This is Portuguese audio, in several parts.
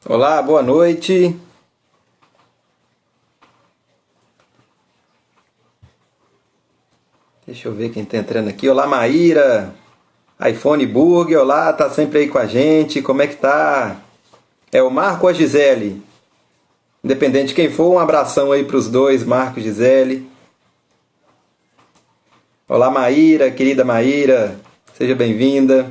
Olá, boa noite. Deixa eu ver quem tá entrando aqui. Olá, Maíra. iPhone Burger, olá, tá sempre aí com a gente. Como é que tá? É o Marco ou a Gisele? Independente de quem for, um abração aí pros dois, Marco e Gisele. Olá, Maíra, querida Maíra. Seja bem-vinda.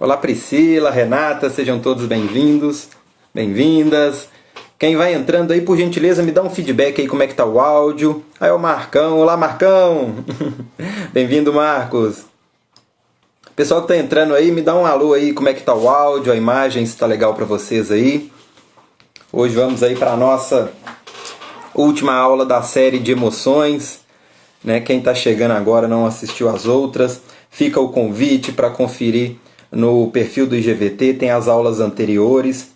Olá, Priscila, Renata, sejam todos bem-vindos, bem-vindas. Quem vai entrando aí, por gentileza, me dá um feedback aí como é que tá o áudio. Aí é o Marcão. Olá, Marcão. Bem-vindo, Marcos. Pessoal que tá entrando aí, me dá um alô aí, como é que tá o áudio, a imagem, se tá legal para vocês aí. Hoje vamos aí para a nossa última aula da série de emoções, né? Quem tá chegando agora não assistiu as outras, fica o convite para conferir no perfil do IGVT, tem as aulas anteriores.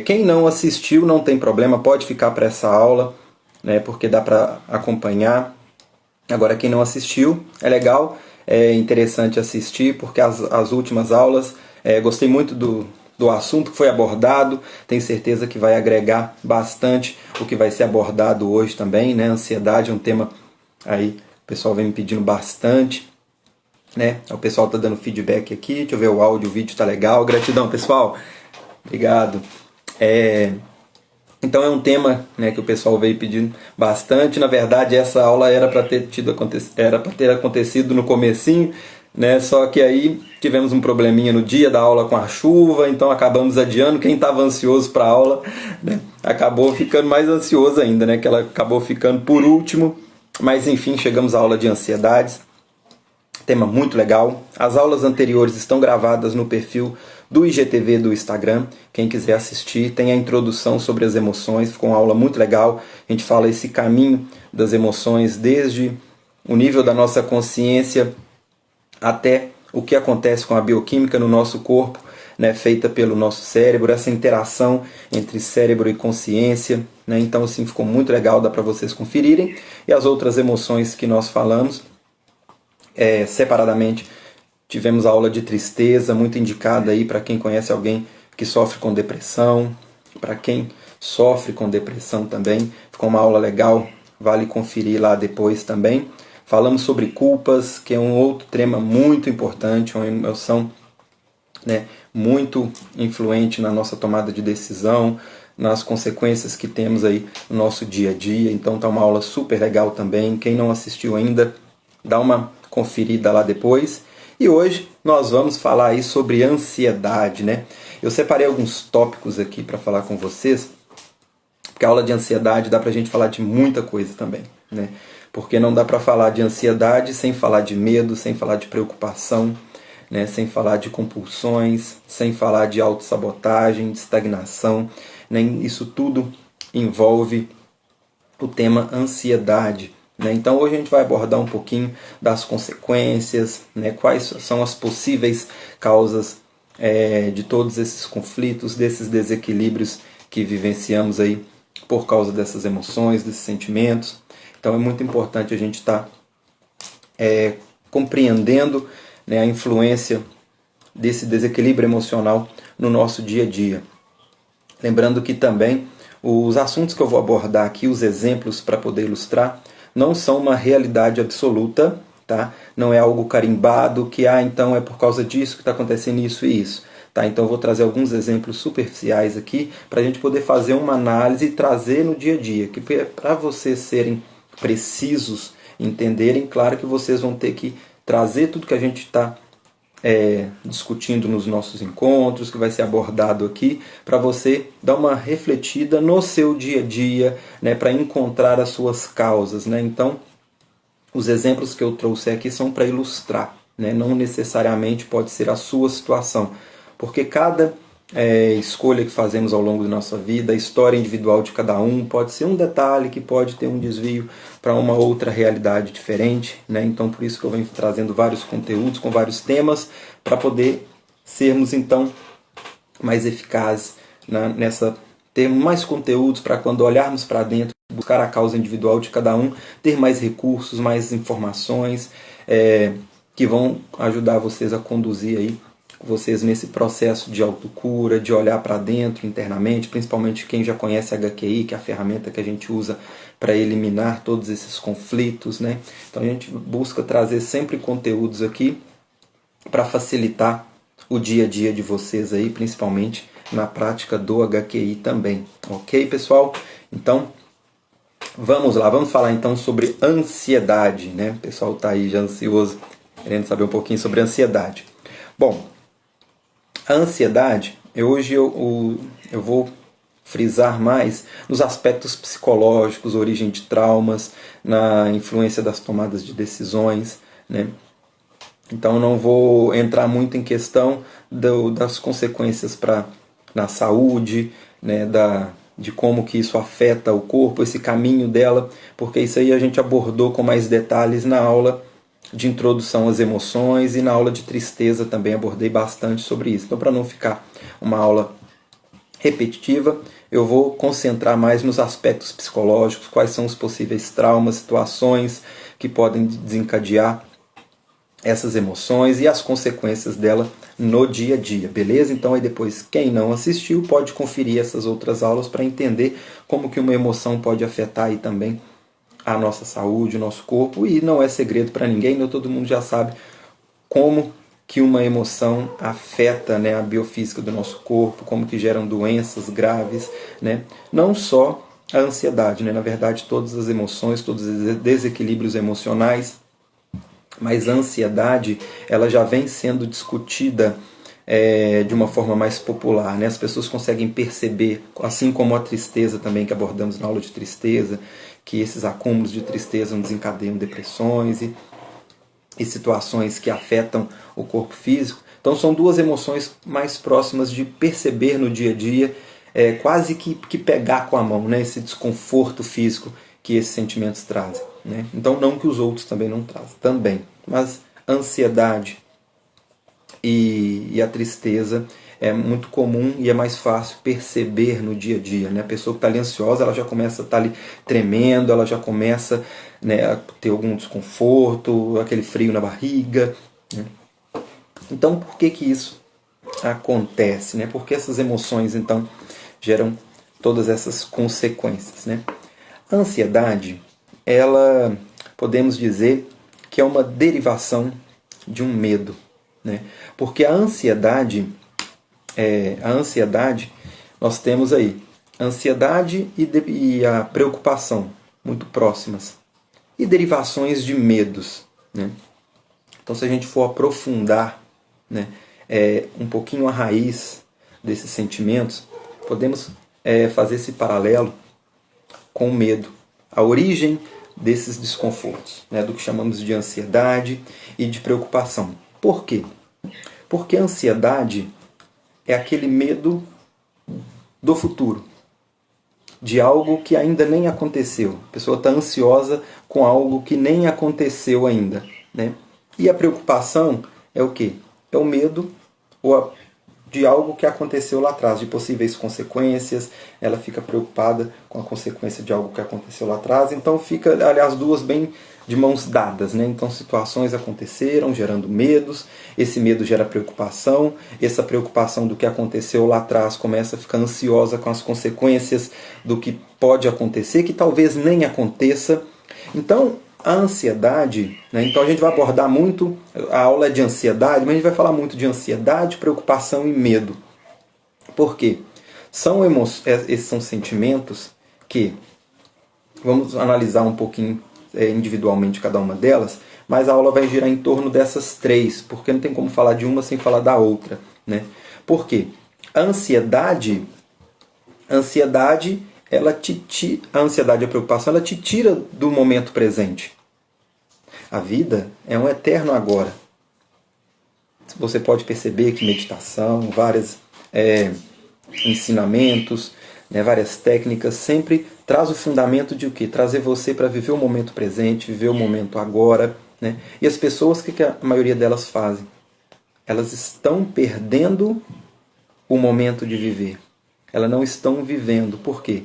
Quem não assistiu não tem problema, pode ficar para essa aula, né? Porque dá para acompanhar. Agora quem não assistiu, é legal, é interessante assistir, porque as últimas aulas, gostei muito do assunto que foi abordado, tenho certeza que vai agregar bastante o que vai ser abordado hoje também, né? Ansiedade é um tema aí, o pessoal vem me pedindo bastante, né? O pessoal tá dando feedback aqui, deixa eu ver o áudio, o vídeo tá legal, gratidão pessoal, obrigado. Então é um tema, né, que o pessoal veio pedindo bastante. Na verdade, essa aula era para ter acontecido no comecinho, né? Só que aí tivemos um probleminha no dia da aula com a chuva, então acabamos adiando. Quem estava ansioso para a aula, né, acabou ficando mais ansioso ainda, né? Que ela acabou ficando por último. Mas enfim, chegamos à aula de ansiedades. Tema muito legal. As aulas anteriores estão gravadas no perfil do IGTV do Instagram. Quem quiser assistir, tem a introdução sobre as emoções, ficou uma aula muito legal. A gente fala esse caminho das emoções, desde o nível da nossa consciência até o que acontece com a bioquímica no nosso corpo, né, feita pelo nosso cérebro, essa interação entre cérebro e consciência, né? Então assim, ficou muito legal, dá para vocês conferirem. E as outras emoções que nós falamos, separadamente, tivemos a aula de tristeza, muito indicada aí para quem conhece alguém que sofre com depressão, para quem sofre com depressão também, ficou uma aula legal, vale conferir lá depois também. Falamos sobre culpas, que é um outro tema muito importante, uma emoção, né, muito influente na nossa tomada de decisão, nas consequências que temos aí no nosso dia a dia. Então tá uma aula super legal também. Quem não assistiu ainda, dá uma conferida lá depois. E hoje nós vamos falar aí sobre ansiedade, né? Eu separei alguns tópicos aqui para falar com vocês, porque a aula de ansiedade dá pra gente falar de muita coisa também, né? Porque não dá para falar de ansiedade sem falar de medo, sem falar de preocupação, né? Sem falar de compulsões, sem falar de autossabotagem, de estagnação, né? Isso tudo envolve o tema ansiedade, né? Então hoje a gente vai abordar um pouquinho das consequências, né? Quais são as possíveis causas de todos esses conflitos, desses desequilíbrios que vivenciamos aí por causa dessas emoções, desses sentimentos. Então é muito importante a gente estar compreendendo, né, a influência desse desequilíbrio emocional no nosso dia a dia. Lembrando que também os assuntos que eu vou abordar aqui, os exemplos para poder ilustrar, não são uma realidade absoluta, tá? Não é algo carimbado que, então é por causa disso que está acontecendo isso e isso. Tá? Então eu vou trazer alguns exemplos superficiais aqui para a gente poder fazer uma análise e trazer no dia a dia. Que para vocês serem precisos, entenderem, claro que vocês vão ter que trazer tudo que a gente está discutindo nos nossos encontros, que vai ser abordado aqui, para você dar uma refletida no seu dia a dia, né, para encontrar as suas causas, né? Então, os exemplos que eu trouxe aqui são para ilustrar, né? Não necessariamente pode ser a sua situação, porque cada escolha que fazemos ao longo da nossa vida, a história individual de cada um, pode ser um detalhe que pode ter um desvio para uma outra realidade diferente, né? Então por isso que eu venho trazendo vários conteúdos com vários temas para poder sermos então mais eficazes, né? Termos mais conteúdos para quando olharmos para dentro buscar a causa individual de cada um, ter mais recursos, mais informações, que vão ajudar vocês a conduzir aí vocês nesse processo de autocura, de olhar para dentro internamente, principalmente quem já conhece a HQI, que é a ferramenta que a gente usa para eliminar todos esses conflitos, né? Então a gente busca trazer sempre conteúdos aqui para facilitar o dia a dia de vocês aí, principalmente na prática do HQI também. Ok, pessoal? Então, vamos lá, vamos falar então sobre ansiedade, né? O pessoal está aí já ansioso, querendo saber um pouquinho sobre ansiedade. Bom, a ansiedade, hoje eu vou frisar mais nos aspectos psicológicos, origem de traumas, na influência das tomadas de decisões, né? Então não vou entrar muito em questão das consequências na saúde, né, de como que isso afeta o corpo, esse caminho dela, porque isso aí a gente abordou com mais detalhes na aula de introdução às emoções e na aula de tristeza também abordei bastante sobre isso. Então, para não ficar uma aula repetitiva, eu vou concentrar mais nos aspectos psicológicos, quais são os possíveis traumas, situações que podem desencadear essas emoções e as consequências dela no dia a dia, beleza? Então aí depois, quem não assistiu pode conferir essas outras aulas para entender como que uma emoção pode afetar aí também a nossa saúde, o nosso corpo, e não é segredo para ninguém, né? Todo mundo já sabe como que uma emoção afeta, né, a biofísica do nosso corpo, como que geram doenças graves, né? Não só a ansiedade, né? Na verdade, todas as emoções, todos os desequilíbrios emocionais, mas a ansiedade ela já vem sendo discutida de uma forma mais popular, né? As pessoas conseguem perceber, assim como a tristeza também, que abordamos na aula de tristeza, que esses acúmulos de tristeza desencadeiam depressões e situações que afetam o corpo físico. Então são duas emoções mais próximas de perceber no dia a dia, quase que pegar com a mão, né? Esse desconforto físico que esses sentimentos trazem, né? Então não que os outros também não trazem, também. Mas a ansiedade e a tristeza é muito comum e é mais fácil perceber no dia a dia, né? A pessoa que está ali ansiosa, ela já começa a estar ali tremendo, ela já começa, né, a ter algum desconforto, aquele frio na barriga, né? Então, por que isso acontece, né? Por que essas emoções, então, geram todas essas consequências, né? A ansiedade, ela, podemos dizer que é uma derivação de um medo, né? Porque a ansiedade, nós temos aí a ansiedade e a preocupação muito próximas, e derivações de medos, né? Então, se a gente for aprofundar, né, um pouquinho a raiz desses sentimentos, podemos fazer esse paralelo com o medo, a origem desses desconfortos, né, do que chamamos de ansiedade e de preocupação. Por quê? Porque a ansiedade é aquele medo do futuro, de algo que ainda nem aconteceu. A pessoa está ansiosa com algo que nem aconteceu ainda, né? E a preocupação é o quê? É o medo de algo que aconteceu lá atrás, de possíveis consequências. Ela fica preocupada com a consequência de algo que aconteceu lá atrás. Então fica, aliás, duas bem de mãos dadas, né? Então situações aconteceram, gerando medos. Esse medo gera preocupação. Essa preocupação do que aconteceu lá atrás começa a ficar ansiosa com as consequências do que pode acontecer, que talvez nem aconteça. Então, a ansiedade, né? Então a gente vai abordar muito, a aula é de ansiedade, mas a gente vai falar muito de ansiedade, preocupação e medo. Por quê? Esses são sentimentos que, vamos analisar um pouquinho individualmente cada uma delas, mas a aula vai girar em torno dessas três, porque não tem como falar de uma sem falar da outra, né? Por quê? A ansiedade a ansiedade e a preocupação, ela te tira do momento presente. A vida é um eterno agora. Você pode perceber que meditação, vários ensinamentos, né, várias técnicas, sempre traz o fundamento de o quê? Trazer você para viver o momento presente, viver o momento agora, né? E as pessoas, o que a maioria delas fazem? Elas estão perdendo o momento de viver. Elas não estão vivendo. Por quê?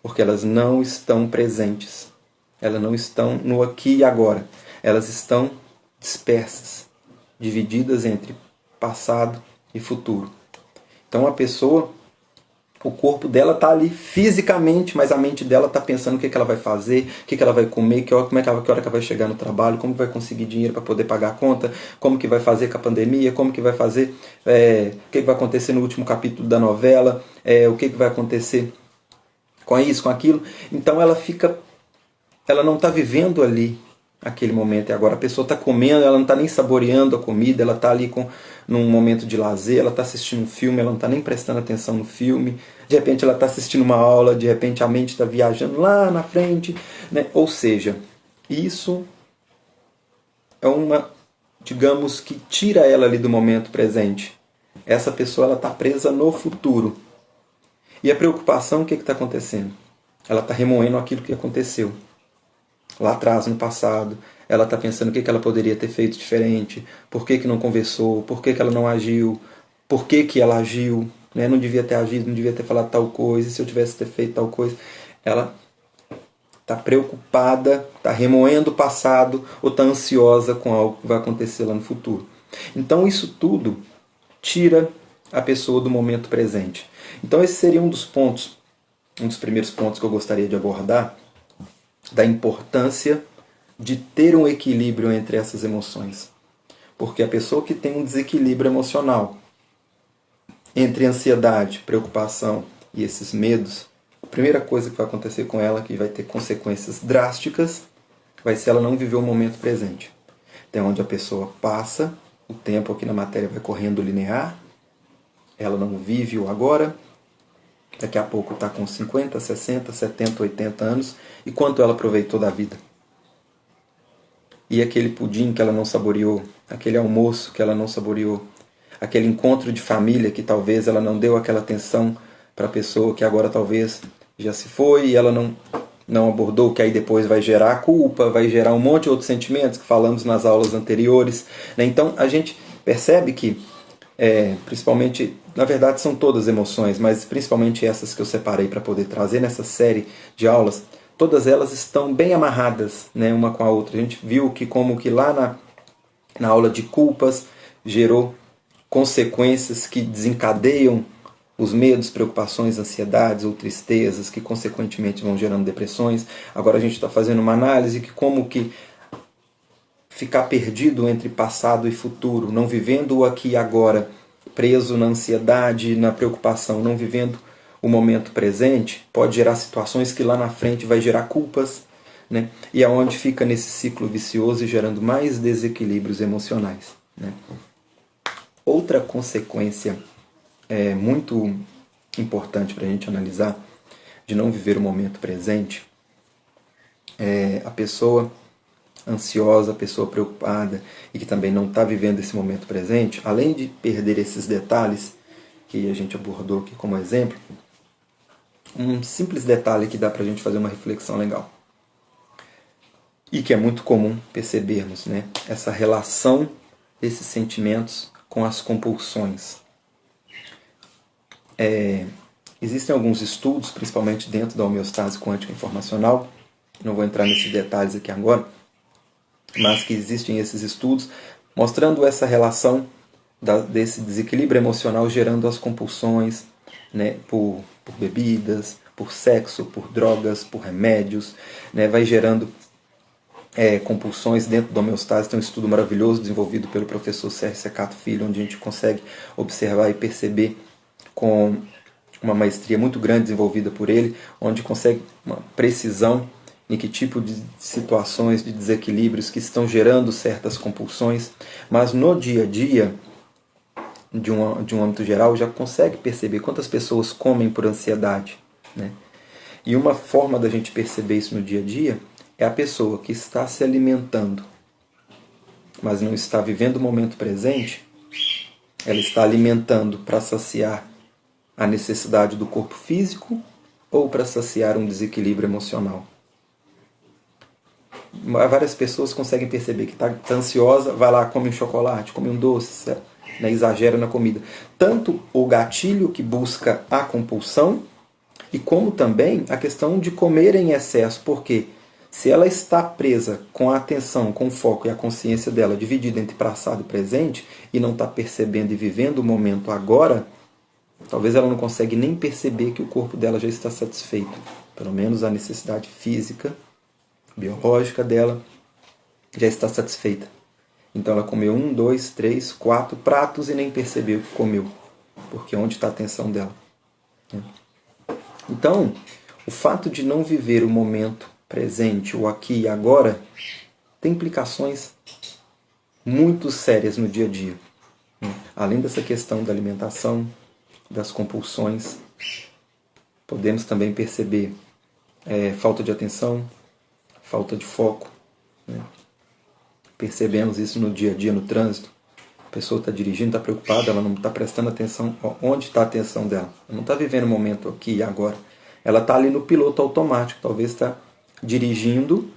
porque elas não estão presentes. Elas não estão no aqui e agora. Elas estão dispersas, divididas entre passado e futuro. Então a pessoa, o corpo dela está ali fisicamente, mas a mente dela está pensando o que ela vai fazer, o que ela vai comer, que hora que ela vai chegar no trabalho, como vai conseguir dinheiro para poder pagar a conta, como que vai fazer com a pandemia, como que vai fazer, o que vai acontecer no último capítulo da novela, o que vai acontecer com isso, com aquilo. Então ela não está vivendo ali aquele momento. E agora a pessoa está comendo, ela não está nem saboreando a comida, ela está ali num momento de lazer, ela está assistindo um filme, ela não está nem prestando atenção no filme, de repente ela está assistindo uma aula, de repente a mente está viajando lá na frente, né? Ou seja, isso é digamos que tira ela ali do momento presente. Essa pessoa ela está presa no futuro. E a preocupação, o que está acontecendo? Ela está remoendo aquilo que aconteceu lá atrás, no passado. Ela está pensando o que ela poderia ter feito diferente, por que não conversou, por que ela não agiu, por que ela agiu, né? Não devia ter agido, não devia ter falado tal coisa, se eu tivesse ter feito tal coisa. Ela está preocupada, está remoendo o passado ou está ansiosa com algo que vai acontecer lá no futuro. Então isso tudo tira a pessoa do momento presente. Então esse seria um dos primeiros pontos que eu gostaria de abordar, da importância de ter um equilíbrio entre essas emoções. Porque a pessoa que tem um desequilíbrio emocional entre ansiedade, preocupação e esses medos, a primeira coisa que vai acontecer com ela, que vai ter consequências drásticas, vai ser ela não viver o momento presente. Então, onde a pessoa passa, o tempo aqui na matéria vai correndo linear, ela não vive o agora, daqui a pouco está com 50, 60, 70, 80 anos, e quanto ela aproveitou da vida? E aquele pudim que ela não saboreou, aquele almoço que ela não saboreou, aquele encontro de família que talvez ela não deu aquela atenção para a pessoa que agora talvez já se foi e ela não abordou, que aí depois vai gerar culpa, vai gerar um monte de outros sentimentos que falamos nas aulas anteriores. Então a gente percebe que, principalmente, na verdade são todas emoções, mas principalmente essas que eu separei para poder trazer nessa série de aulas, todas elas estão bem amarradas, né, uma com a outra. A gente viu que como que lá na aula de culpas gerou consequências que desencadeiam os medos, preocupações, ansiedades ou tristezas, que consequentemente vão gerando depressões. Agora a gente está fazendo uma análise que como que ficar perdido entre passado e futuro, não vivendo o aqui e agora, preso na ansiedade, na preocupação, não vivendo o momento presente, pode gerar situações que lá na frente vai gerar culpas, né? E é onde fica nesse ciclo vicioso e gerando mais desequilíbrios emocionais, né? Outra consequência muito importante para a gente analisar de não viver o momento presente é a pessoa ansiosa, a pessoa preocupada e que também não está vivendo esse momento presente, além de perder esses detalhes que a gente abordou aqui como exemplo, um simples detalhe que dá para a gente fazer uma reflexão legal e que é muito comum percebermos, né? Essa relação desses sentimentos com as compulsões. Existem alguns estudos, principalmente dentro da homeostase quântica informacional, não vou entrar nesses detalhes aqui agora, mas que existem esses estudos mostrando essa relação desse desequilíbrio emocional gerando as compulsões, né, por bebidas, por sexo, por drogas, por remédios, né, vai gerando compulsões dentro da homeostase. Tem um estudo maravilhoso desenvolvido pelo professor Sérgio Secato Filho, onde a gente consegue observar e perceber com uma maestria muito grande desenvolvida por ele, onde consegue uma precisão em que tipo de situações, de desequilíbrios que estão gerando certas compulsões, mas no dia a dia, de um âmbito geral, já consegue perceber quantas pessoas comem por ansiedade, né? E uma forma da gente perceber isso no dia a dia é a pessoa que está se alimentando, mas não está vivendo o momento presente, ela está alimentando para saciar a necessidade do corpo físico ou para saciar um desequilíbrio emocional. Várias pessoas conseguem perceber que está ansiosa, vai lá, come um chocolate, come um doce, né, exagera na comida. Tanto o gatilho que busca a compulsão, E como também a questão de comer em excesso, porque se ela está presa com a atenção, com o foco e a consciência dela dividida entre passado e presente, e não está percebendo e vivendo o momento agora, talvez ela não consegue nem perceber que o corpo dela já está satisfeito. Pelo menos a necessidade física, biológica dela já está satisfeita. Então ela comeu 1, 2, 3, 4 pratos e nem percebeu que comeu. Porque onde está a atenção dela? Então, o fato de não viver o momento presente, o aqui e agora, tem implicações muito sérias no dia a dia. Além dessa questão da alimentação, das compulsões, podemos também perceber falta de atenção, falta de foco. Percebemos isso no dia a dia, no trânsito. A pessoa está dirigindo, está preocupada, ela não está prestando atenção. Onde está a atenção dela? Ela não está vivendo o momento aqui e agora. Ela está ali no piloto automático, talvez está dirigindo,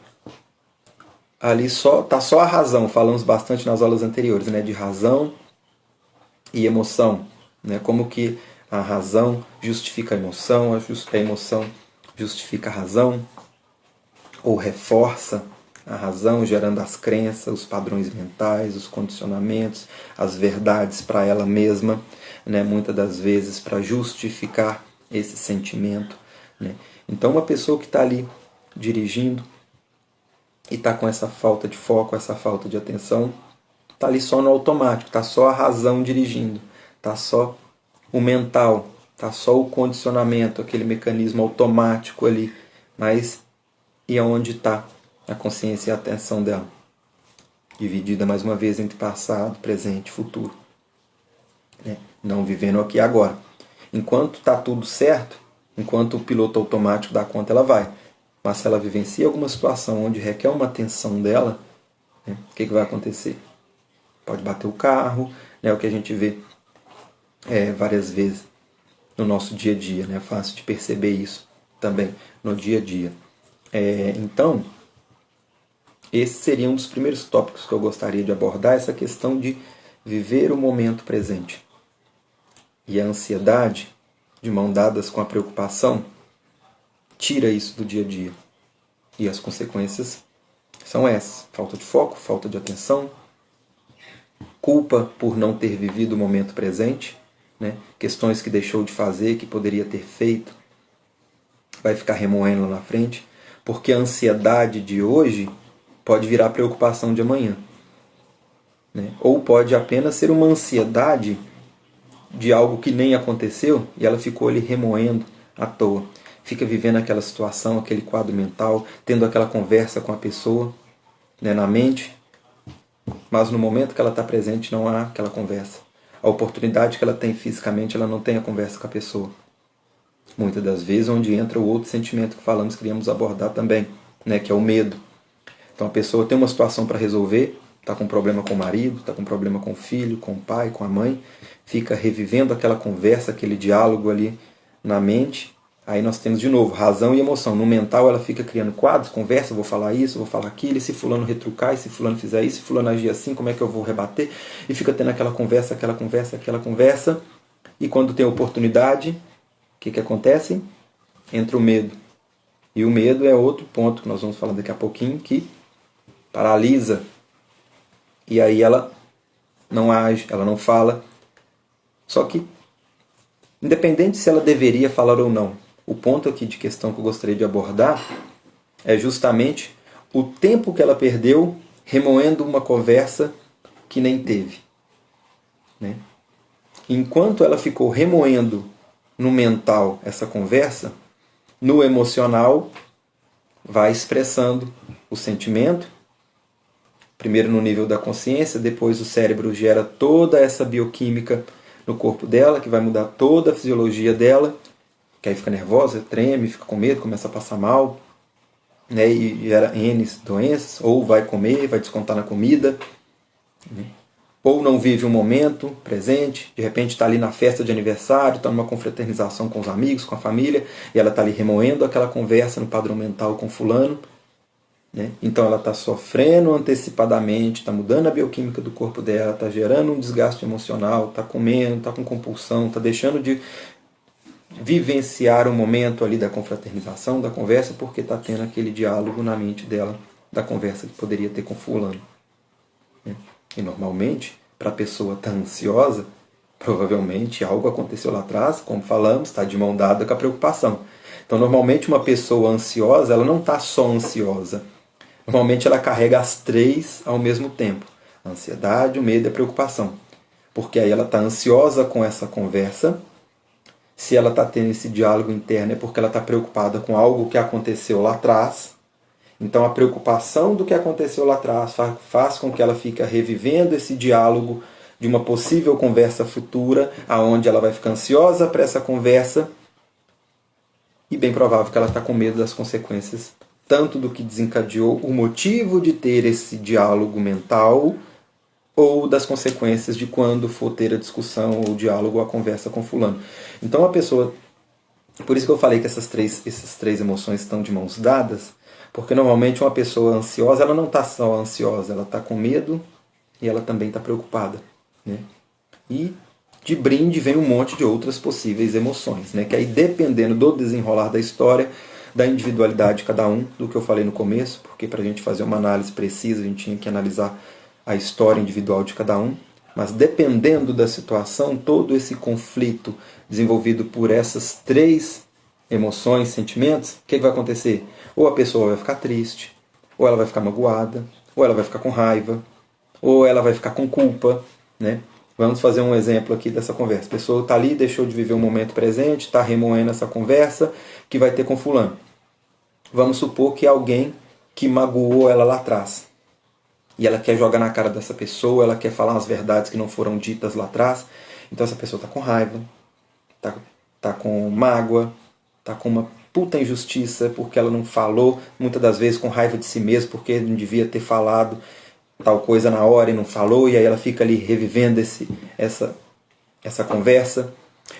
ali está só a razão. Falamos bastante nas aulas anteriores, de razão e emoção. Como que a razão justifica a emoção emoção justifica a razão, ou reforça a razão, gerando as crenças, os padrões mentais, os condicionamentos, as verdades para ela mesma, muitas das vezes para justificar esse sentimento. Então uma pessoa que está ali dirigindo e está com essa falta de foco, essa falta de atenção, está ali só no automático, está só a razão dirigindo, está só o mental, está só o condicionamento, aquele mecanismo automático ali, mas e aonde está a consciência e a atenção dela? Dividida mais uma vez entre passado, presente e futuro. Não vivendo aqui e agora. Enquanto está tudo certo, enquanto o piloto automático dá conta, ela vai. Mas se ela vivencia alguma situação onde requer uma atenção dela, o que vai acontecer? Pode bater o carro, o que a gente vê várias vezes no nosso dia a dia. É fácil de perceber isso também no dia a dia. Então, esse seria um dos primeiros tópicos que eu gostaria de abordar, essa questão de viver o momento presente. E a ansiedade, de mão dadas com a preocupação, tira isso do dia a dia. E as consequências são essas: falta de foco, falta de atenção, culpa por não ter vivido o momento presente, questões que deixou de fazer, que poderia ter feito, vai ficar remoendo lá na frente, porque a ansiedade de hoje pode virar preocupação de amanhã. Ou pode apenas ser uma ansiedade de algo que nem aconteceu e ela ficou ali remoendo à toa. Fica vivendo aquela situação, aquele quadro mental, tendo aquela conversa com a pessoa na mente, mas no momento que ela está presente não há aquela conversa. A oportunidade que ela tem fisicamente, ela não tem a conversa com a pessoa. Muitas das vezes onde entra o outro sentimento que falamos, queríamos abordar também, que é o medo. Então a pessoa tem uma situação para resolver, está com problema com o marido, está com problema com o filho, com o pai, com a mãe, fica revivendo aquela conversa, aquele diálogo ali na mente. Aí nós temos de novo razão e emoção. No mental ela fica criando quadros, conversa, vou falar isso, vou falar aquilo, e se fulano retrucar, e se fulano fizer isso, se fulano agir assim, como é que eu vou rebater? E fica tendo aquela conversa, e quando tem oportunidade, o que acontece? Entra o medo. E o medo é outro ponto que nós vamos falar daqui a pouquinho, que paralisa. E aí ela não age, ela não fala. Só que, independente se ela deveria falar ou não, o ponto aqui de questão que eu gostaria de abordar é justamente o tempo que ela perdeu remoendo uma conversa que nem teve. Enquanto ela ficou remoendo no mental essa conversa, no emocional vai expressando o sentimento, primeiro no nível da consciência, depois o cérebro gera toda essa bioquímica no corpo dela, que vai mudar toda a fisiologia dela, que aí fica nervosa, treme, fica com medo, começa a passar mal, e gera N doenças, ou vai comer, vai descontar na comida, ou não vive um momento presente, de repente está ali na festa de aniversário, está numa confraternização com os amigos, com a família, e ela está ali remoendo aquela conversa no padrão mental com fulano. Então ela está sofrendo antecipadamente, está mudando a bioquímica do corpo dela, está gerando um desgaste emocional, está comendo, está com compulsão, está deixando de vivenciar o momento ali da confraternização, da conversa, porque está tendo aquele diálogo na mente dela, da conversa que poderia ter com fulano. E normalmente, para a pessoa estar ansiosa, provavelmente algo aconteceu lá atrás, como falamos, está de mão dada com a preocupação. Então, normalmente, uma pessoa ansiosa, ela não está só ansiosa. Normalmente, ela carrega as três ao mesmo tempo: a ansiedade, o medo e a preocupação. Porque aí ela está ansiosa com essa conversa. Se ela está tendo esse diálogo interno, é porque ela está preocupada com algo que aconteceu lá atrás. Então, a preocupação do que aconteceu lá atrás faz com que ela fique revivendo esse diálogo de uma possível conversa futura, aonde ela vai ficar ansiosa para essa conversa, e bem provável que ela está com medo das consequências, tanto do que desencadeou o motivo de ter esse diálogo mental, ou das consequências de quando for ter a discussão, ou o diálogo, ou a conversa com fulano. Então a pessoa... Por isso que eu falei que essas três emoções estão de mãos dadas, porque normalmente uma pessoa ansiosa, ela não está só ansiosa, ela está com medo e ela também está preocupada. Né? E de brinde vem um monte de outras possíveis emoções, né? Que aí, dependendo do desenrolar da história, da individualidade de cada um, do que eu falei no começo, porque para a gente fazer uma análise precisa, a gente tinha que analisar a história individual de cada um, mas dependendo da situação, todo esse conflito desenvolvido por essas três emoções, sentimentos, o que vai acontecer? Ou a pessoa vai ficar triste, ou ela vai ficar magoada, ou ela vai ficar com raiva, ou ela vai ficar com culpa, né? Vamos fazer um exemplo aqui dessa conversa. A pessoa está ali, deixou de viver o momento presente, está remoendo essa conversa que vai ter com fulano. Vamos supor que é alguém que magoou ela lá atrás. E ela quer jogar na cara dessa pessoa, ela quer falar as verdades que não foram ditas lá atrás. Então essa pessoa está com raiva, está com mágoa, está com uma puta injustiça porque ela não falou, muitas das vezes com raiva de si mesma, porque não devia ter falado tal coisa na hora e não falou, e aí ela fica ali revivendo essa conversa.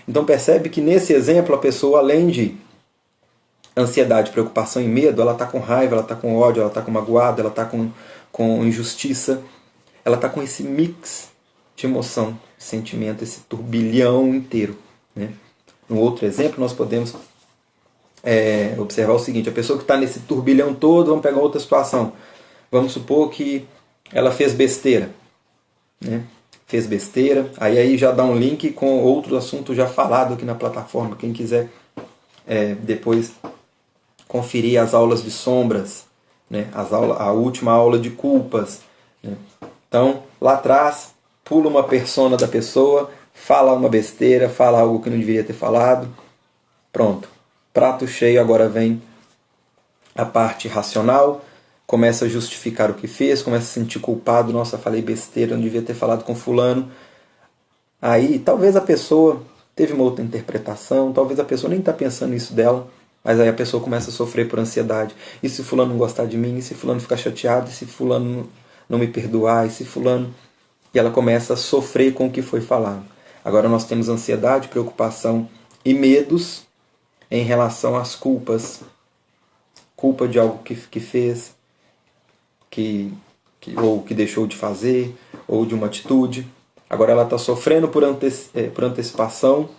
Então percebe que nesse exemplo a pessoa, além de ansiedade, preocupação e medo, ela está com raiva, ela está com ódio, ela está com magoada, ela está com injustiça, ela está com esse mix de emoção, sentimento, esse turbilhão inteiro. Né? No outro exemplo nós podemos observar o seguinte: a pessoa que está nesse turbilhão todo, vamos pegar outra situação. Vamos supor que ela fez besteira. Né? Fez besteira, aí já dá um link com outro assunto já falado aqui na plataforma. Quem quiser depois conferir as aulas de sombras, né? A última aula de culpas. Né? Então, lá atrás, pula uma persona da pessoa, fala uma besteira, fala algo que não deveria ter falado. Pronto. Prato cheio, agora vem a parte racional, começa a justificar o que fez, começa a se sentir culpado. Nossa, falei besteira, não devia ter falado com fulano. Aí, talvez a pessoa teve uma outra interpretação, talvez a pessoa nem está pensando isso dela, mas aí a pessoa começa a sofrer por ansiedade. E se fulano não gostar de mim? E se fulano ficar chateado? E se fulano não me perdoar? E se fulano... E ela começa a sofrer com o que foi falado. Agora nós temos ansiedade, preocupação e medos em relação às culpas. Culpa de algo que fez, ou que deixou de fazer, ou de uma atitude. Agora ela está sofrendo por antecipação,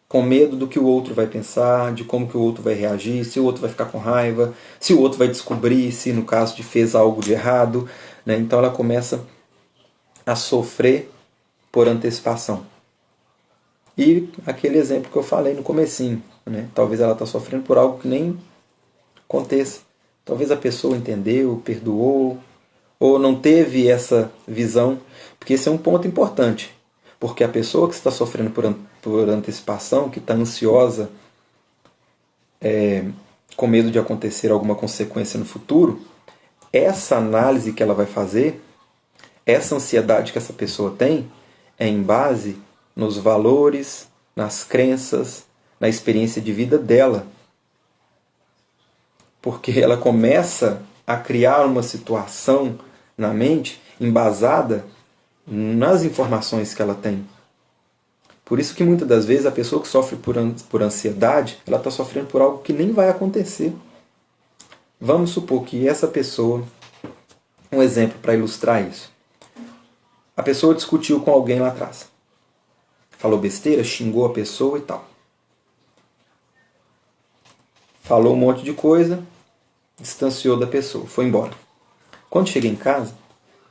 com medo do que o outro vai pensar, de como que o outro vai reagir, se o outro vai ficar com raiva, se o outro vai descobrir, se no caso de fez algo de errado. Né? Então ela começa a sofrer por antecipação. E aquele exemplo que eu falei no comecinho, né? Talvez ela está sofrendo por algo que nem aconteça. Talvez a pessoa entendeu, perdoou, ou não teve essa visão, porque esse é um ponto importante. Porque a pessoa que está sofrendo por antecipação, que está ansiosa, com medo de acontecer alguma consequência no futuro, essa análise que ela vai fazer, essa ansiedade que essa pessoa tem, é em base nos valores, nas crenças, na experiência de vida dela. Porque ela começa a criar uma situação na mente embasada nas informações que ela tem. Por isso que muitas das vezes a pessoa que sofre por ansiedade, ela está sofrendo por algo que nem vai acontecer. Vamos supor que essa pessoa, um exemplo para ilustrar isso. A pessoa discutiu com alguém lá atrás. falou besteira, xingou a pessoa e tal. Falou um monte de coisa, distanciou da pessoa, foi embora. Quando chega em casa,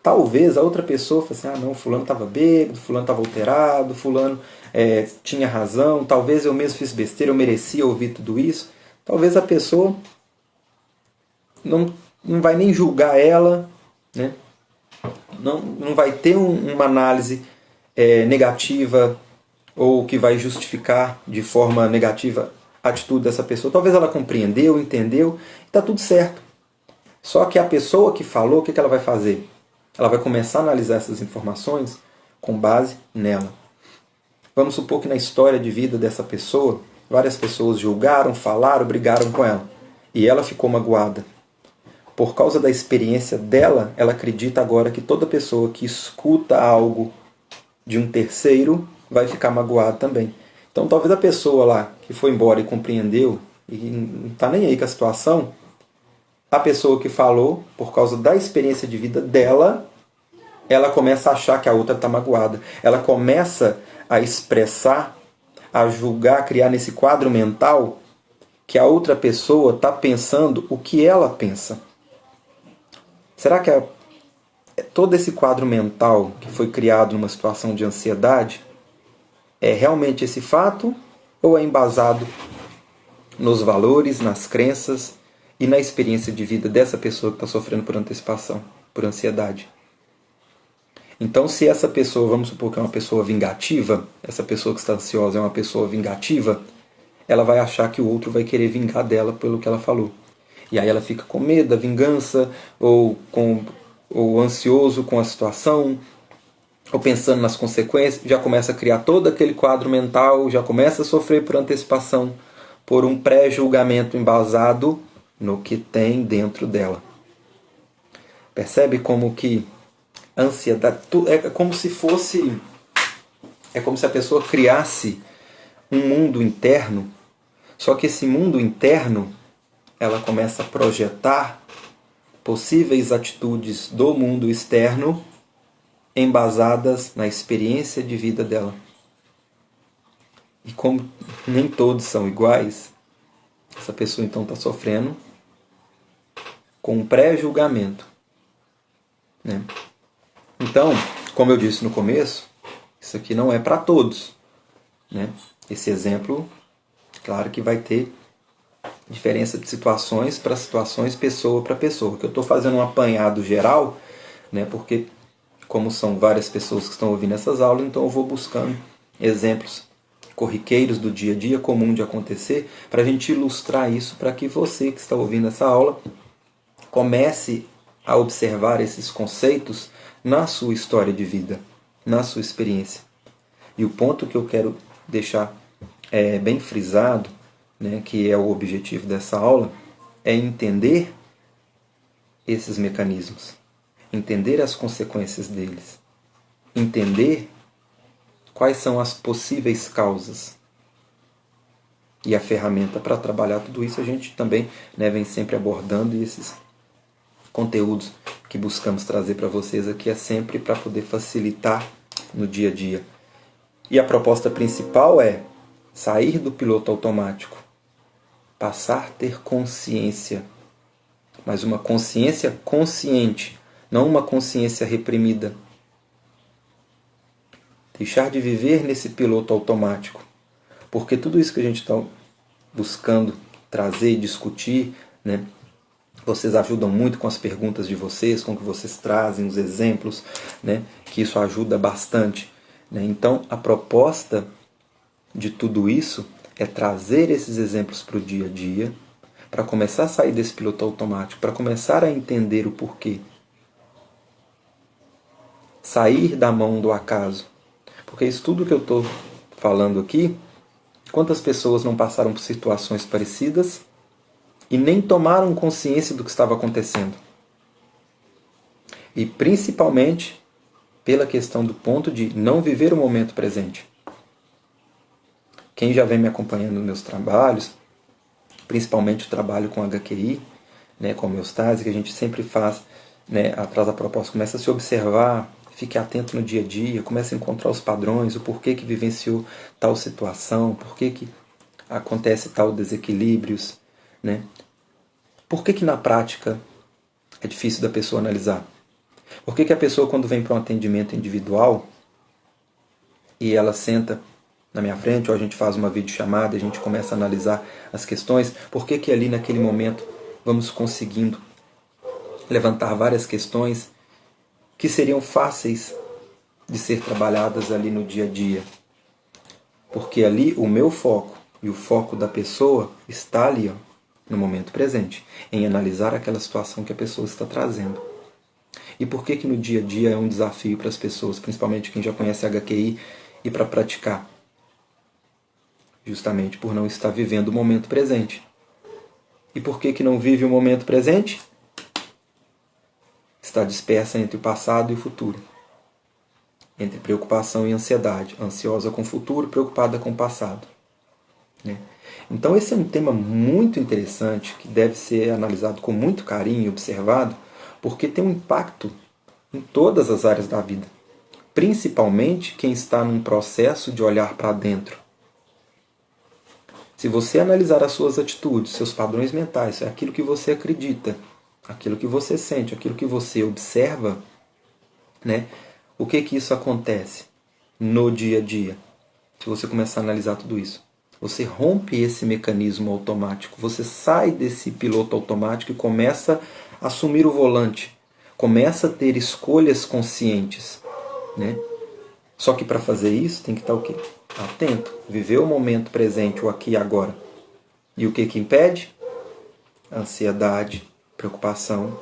talvez a outra pessoa fale assim, não, fulano estava bêbado, fulano estava alterado, fulano tinha razão, talvez eu mesmo fiz besteira, eu merecia ouvir tudo isso. Talvez a pessoa não vai nem julgar ela, né? Não vai ter uma análise negativa ou que vai justificar de forma negativa a atitude dessa pessoa. Talvez ela compreendeu, entendeu, está tudo certo. Só que a pessoa que falou, o que ela vai fazer? Ela vai começar a analisar essas informações com base nela. Vamos supor que na história de vida dessa pessoa, várias pessoas julgaram, falaram, brigaram com ela. E ela ficou magoada. Por causa da experiência dela, ela acredita agora que toda pessoa que escuta algo de um terceiro vai ficar magoada também. Então talvez a pessoa lá que foi embora e compreendeu e não está nem aí com a situação, a pessoa que falou, por causa da experiência de vida dela, ela começa a achar que a outra está magoada. Ela começa a expressar, a julgar, a criar nesse quadro mental que a outra pessoa está pensando o que ela pensa. Será que todo esse quadro mental que foi criado numa situação de ansiedade é realmente esse fato ou é embasado nos valores, nas crenças e na experiência de vida dessa pessoa que está sofrendo por antecipação, por ansiedade? Então, se essa pessoa, vamos supor que é uma pessoa vingativa, essa pessoa que está ansiosa é uma pessoa vingativa, ela vai achar que o outro vai querer vingar dela pelo que ela falou. E aí ela fica com medo da vingança, ou ansioso com a situação, ou pensando nas consequências, já começa a criar todo aquele quadro mental, já começa a sofrer por antecipação, por um pré-julgamento embasado no que tem dentro dela. Percebe como que a ansiedade é como se fosse... É como se a pessoa criasse um mundo interno, só que esse mundo interno ela começa a projetar possíveis atitudes do mundo externo embasadas na experiência de vida dela. E como nem todos são iguais, essa pessoa então está sofrendo com um pré-julgamento, né? Então, como eu disse no começo, isso aqui não é para todos, né? Esse exemplo, claro que vai ter diferença de situações para situações, pessoa para pessoa. Que eu estou fazendo um apanhado geral, né? Porque como são várias pessoas que estão ouvindo essas aulas, então eu vou buscando exemplos corriqueiros do dia a dia, comum de acontecer, para a gente ilustrar isso, para que você que está ouvindo essa aula comece a observar esses conceitos na sua história de vida, na sua experiência. E o ponto que eu quero deixar bem frisado, né, que é o objetivo dessa aula, é entender esses mecanismos, entender as consequências deles, entender quais são as possíveis causas. E a ferramenta para trabalhar tudo isso a gente também, né, vem sempre abordando, e esses conteúdos que buscamos trazer para vocês aqui é sempre para poder facilitar no dia a dia. E a proposta principal é sair do piloto automático, passar a ter consciência, mas uma consciência consciente, não uma consciência reprimida. Deixar de viver nesse piloto automático, porque tudo isso que a gente está buscando trazer e discutir, né, vocês ajudam muito com as perguntas de vocês, com o que vocês trazem, os exemplos, né, que isso ajuda bastante, né? Então, a proposta de tudo isso é trazer esses exemplos para o dia a dia, para começar a sair desse piloto automático, para começar a entender o porquê. Sair da mão do acaso. Porque isso tudo que eu estou falando aqui, quantas pessoas não passaram por situações parecidas e nem tomaram consciência do que estava acontecendo? E principalmente pela questão do ponto de não viver o momento presente. Quem já vem me acompanhando nos meus trabalhos, principalmente o trabalho com HQI, né, com homeostase, que a gente sempre faz, né, atrás da proposta, começa a se observar fique atento no dia a dia, comece a encontrar os padrões, o porquê que vivenciou tal situação, porquê que acontece tal desequilíbrios, né? Por que na prática é difícil da pessoa analisar? Por que a pessoa, quando vem para um atendimento individual e ela senta na minha frente, ou a gente faz uma videochamada e a gente começa a analisar as questões, por que ali naquele momento vamos conseguindo levantar várias questões que seriam fáceis de ser trabalhadas ali no dia a dia? Porque ali o meu foco e o foco da pessoa está ali, ó, no momento presente, em analisar aquela situação que a pessoa está trazendo. E por que no dia a dia é um desafio para as pessoas, principalmente quem já conhece HQI, e para praticar? Justamente por não estar vivendo o momento presente. E por que não vive o momento presente? Está dispersa entre o passado e o futuro. Entre preocupação e ansiedade. Ansiosa com o futuro, preocupada com o passado. Né? Então esse é um tema muito interessante, que deve ser analisado com muito carinho e observado, porque tem um impacto em todas as áreas da vida. Principalmente quem está num processo de olhar para dentro. Se você analisar as suas atitudes, seus padrões mentais, aquilo que você acredita, aquilo que você sente, aquilo que você observa, né? O que isso acontece no dia a dia? Se você começar a analisar tudo isso, você rompe esse mecanismo automático, você sai desse piloto automático e começa a assumir o volante, começa a ter escolhas conscientes, né? Só que para fazer isso tem que estar o quê? Atento, viver o momento presente, o aqui e agora. E o que impede? A ansiedade, preocupação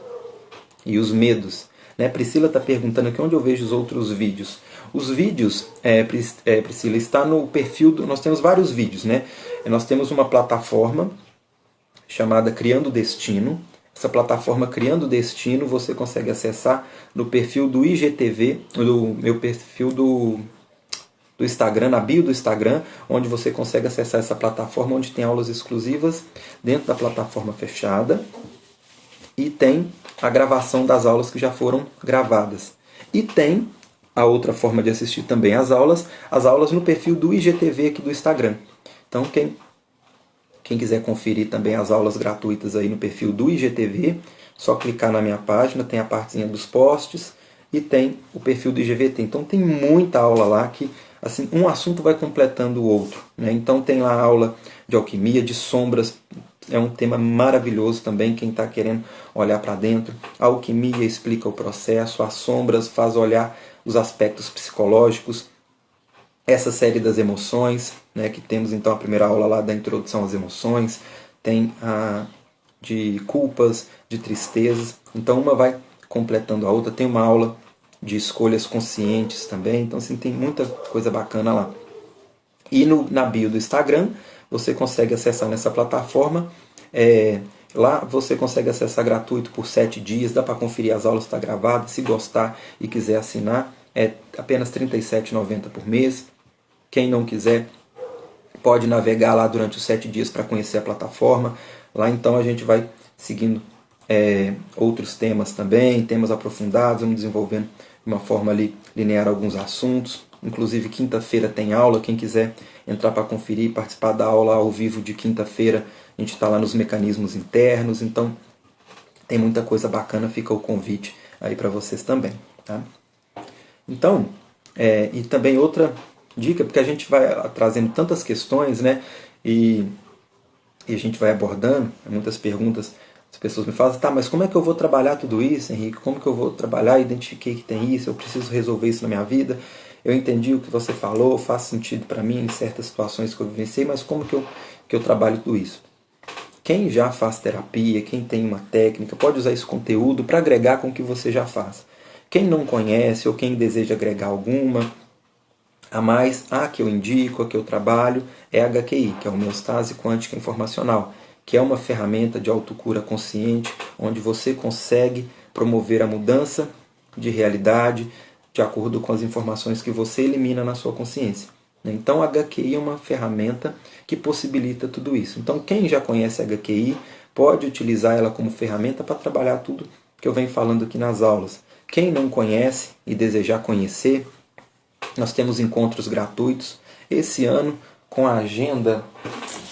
e os medos. Né? Priscila está perguntando aqui onde eu vejo os outros vídeos. Os vídeos, Priscila, está no perfil nós temos vários vídeos, né? Nós temos uma plataforma chamada Criando Destino. Essa plataforma Criando Destino você consegue acessar no perfil do IGTV, no meu perfil do Instagram, na bio do Instagram, onde você consegue acessar essa plataforma, onde tem aulas exclusivas dentro da plataforma fechada e tem a gravação das aulas que já foram gravadas. E tem a outra forma de assistir também as aulas no perfil do IGTV aqui do Instagram. Então quem quiser conferir também as aulas gratuitas aí no perfil do IGTV, só clicar na minha página, tem a partezinha dos posts e tem o perfil do IGVT. Então tem muita aula lá que assim, um assunto vai completando o outro. Né? Então tem lá a aula de alquimia, de sombras, é um tema maravilhoso também, quem está querendo olhar para dentro. A alquimia explica o processo, as sombras faz olhar os aspectos psicológicos. Essa série das emoções, né, que temos então a primeira aula lá da introdução às emoções, tem a de culpas, de tristezas, então uma vai completando a outra. Tem uma aula de escolhas conscientes também, então assim, tem muita coisa bacana lá. E na bio do Instagram, você consegue acessar nessa plataforma, lá você consegue acessar gratuito por 7 dias, dá para conferir as aulas, está gravada, se gostar e quiser assinar, é apenas R$ 37,90 por mês. Quem não quiser, pode navegar lá durante os 7 dias para conhecer a plataforma. Lá então a gente vai seguindo outros temas também, temas aprofundados, vamos desenvolvendo de uma forma ali linear alguns assuntos. Inclusive quinta-feira tem aula, quem quiser entrar para conferir, participar da aula ao vivo de quinta-feira, a gente está lá nos mecanismos internos, então tem muita coisa bacana, fica o convite aí para vocês também. Tá? Então, e também outra dica, porque a gente vai trazendo tantas questões, né? E a gente vai abordando muitas perguntas. As pessoas me falam, tá, mas como é que eu vou trabalhar tudo isso, Henrique? Como que eu vou trabalhar? Identifiquei que tem isso, eu preciso resolver isso na minha vida. Eu entendi o que você falou, faz sentido para mim em certas situações que eu vivenciei, mas como que eu trabalho tudo isso? Quem já faz terapia, quem tem uma técnica, pode usar esse conteúdo para agregar com o que você já faz. Quem não conhece ou quem deseja agregar alguma a mais, a que eu indico, a que eu trabalho, é a HQI, que é a Homeostase Quântica Informacional, que é uma ferramenta de autocura consciente, onde você consegue promover a mudança de realidade de acordo com as informações que você elimina na sua consciência. Então a HQI é uma ferramenta que possibilita tudo isso. Então quem já conhece a HQI pode utilizar ela como ferramenta para trabalhar tudo que eu venho falando aqui nas aulas. Quem não conhece e desejar conhecer, nós temos encontros gratuitos. Esse ano, com a agenda,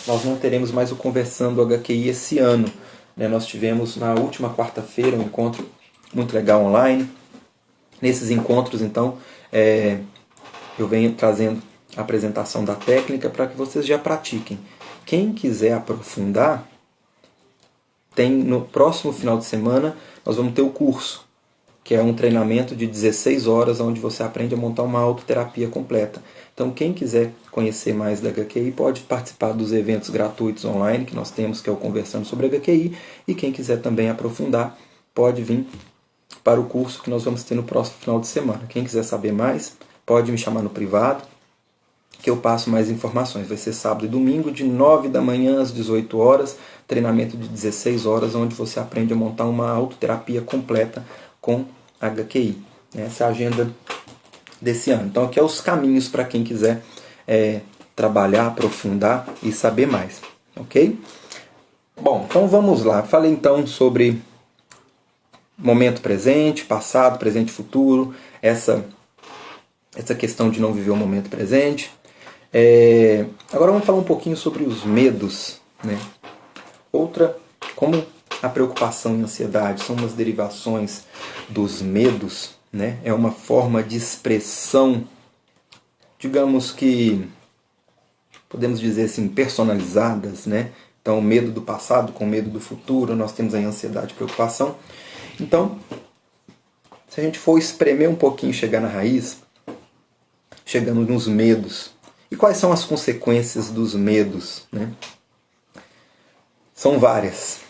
nós não teremos mais o Conversando HQI esse ano. Nós tivemos na última quarta-feira um encontro muito legal online. Nesses encontros, então, eu venho trazendo a apresentação da técnica para que vocês já pratiquem. Quem quiser aprofundar, no próximo final de semana nós vamos ter o curso, que é um treinamento de 16 horas, onde você aprende a montar uma autoterapia completa. Então, quem quiser conhecer mais da HQI pode participar dos eventos gratuitos online que nós temos, que é o Conversando sobre HQI, e quem quiser também aprofundar, pode vir para o curso que nós vamos ter no próximo final de semana. Quem quiser saber mais, pode me chamar no privado, que eu passo mais informações. Vai ser sábado e domingo, de 9 da manhã às 18 horas, treinamento de 16 horas, onde você aprende a montar uma autoterapia completa com HQI. Essa é a agenda desse ano. Então, aqui é os caminhos para quem quiser trabalhar, aprofundar e saber mais. Ok? Bom, então vamos lá. Falei então sobre momento presente, passado, presente e futuro, essa questão de não viver o momento presente. Agora vamos falar um pouquinho sobre os medos. Como a preocupação e a ansiedade são umas derivações dos medos, é uma forma de expressão, digamos que, podemos dizer assim, personalizadas. Então, o medo do passado com o medo do futuro, nós temos aí ansiedade e preocupação. Então, se a gente for espremer um pouquinho, chegar na raiz, chegando nos medos. E quais são as consequências dos medos? São várias.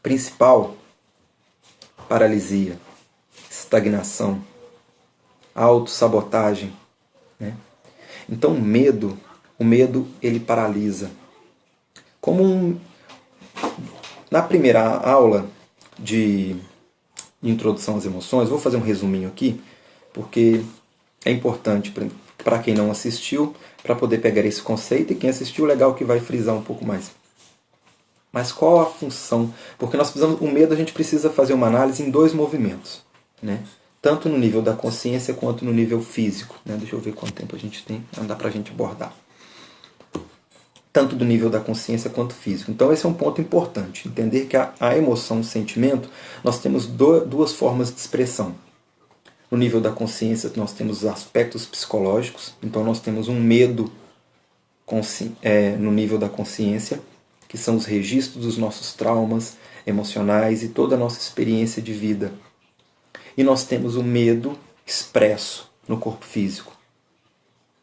Principal, paralisia, estagnação, autossabotagem. Então, o medo ele paralisa. Na primeira aula de introdução às emoções, vou fazer um resuminho aqui, porque é importante para quem não assistiu, para poder pegar esse conceito, e quem assistiu, legal que vai frisar um pouco mais. Mas qual a função? Porque o medo a gente precisa fazer uma análise em dois movimentos, tanto no nível da consciência quanto no nível físico. Deixa eu ver quanto tempo a gente tem, não dá para a gente abordar. Tanto do nível da consciência quanto físico. Então esse é um ponto importante, entender que a emoção, o sentimento, nós temos duas formas de expressão. No nível da consciência nós temos os aspectos psicológicos, então nós temos um medo no nível da consciência, que são os registros dos nossos traumas emocionais e toda a nossa experiência de vida. E nós temos o medo expresso no corpo físico,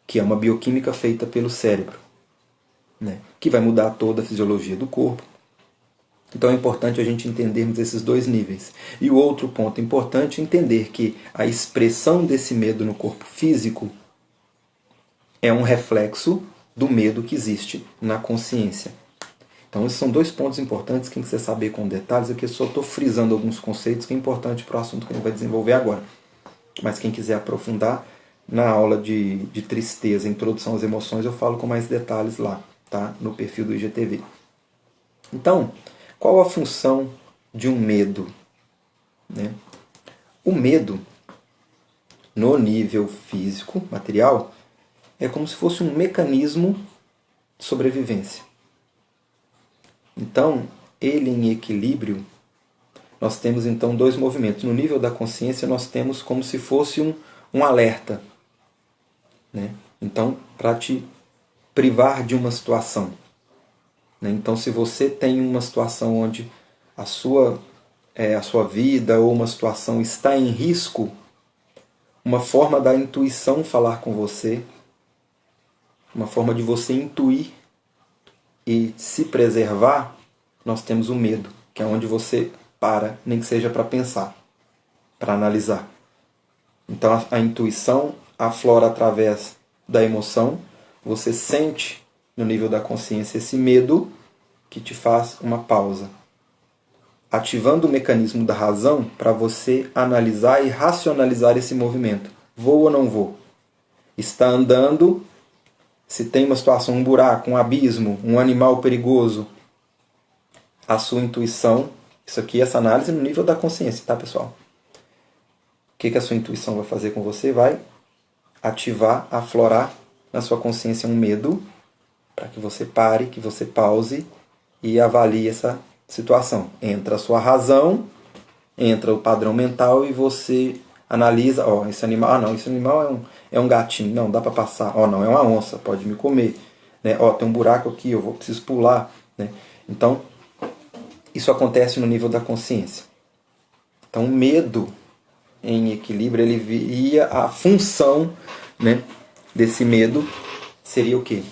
que é uma bioquímica feita pelo cérebro, que vai mudar toda a fisiologia do corpo. Então é importante a gente entendermos esses dois níveis. E o outro ponto importante é entender que a expressão desse medo no corpo físico é um reflexo do medo que existe na consciência. Então esses são dois pontos importantes, quem quiser saber com detalhes, aqui eu só estou frisando alguns conceitos que é importante para o assunto que a gente vai desenvolver agora. Mas quem quiser aprofundar, na aula de tristeza, introdução às emoções, eu falo com mais detalhes lá, no perfil do IGTV. Então, qual a função de um medo? O medo, no nível físico, material, é como se fosse um mecanismo de sobrevivência. Então, ele em equilíbrio, nós temos então dois movimentos. No nível da consciência, nós temos como se fosse um alerta. Então, para te privar de uma situação. Então, se você tem uma situação onde a sua vida ou uma situação está em risco, uma forma da intuição falar com você, uma forma de você intuir e se preservar, nós temos o medo, que é onde você para, nem que seja para pensar, para analisar. Então a intuição aflora através da emoção, você sente no nível da consciência esse medo que te faz uma pausa, ativando o mecanismo da razão para você analisar e racionalizar esse movimento. Vou ou não vou? Está andando, se tem uma situação, um buraco, um abismo, um animal perigoso, a sua intuição Isso aqui, essa análise no nível da consciência, tá, pessoal? O que a sua intuição vai fazer com você? Vai ativar, aflorar na sua consciência um medo para que você pare, que você pause e avalie essa situação. Entra a sua razão, entra o padrão mental e você analisa, ó, esse animal, não, esse animal é um gatinho, não, dá para passar, ó, não, é uma onça, pode me comer, né? Ó, tem um buraco aqui, preciso pular, né? Então, isso acontece no nível da consciência. Então, o medo em equilíbrio, ele viria, a função, né, desse medo seria o quê?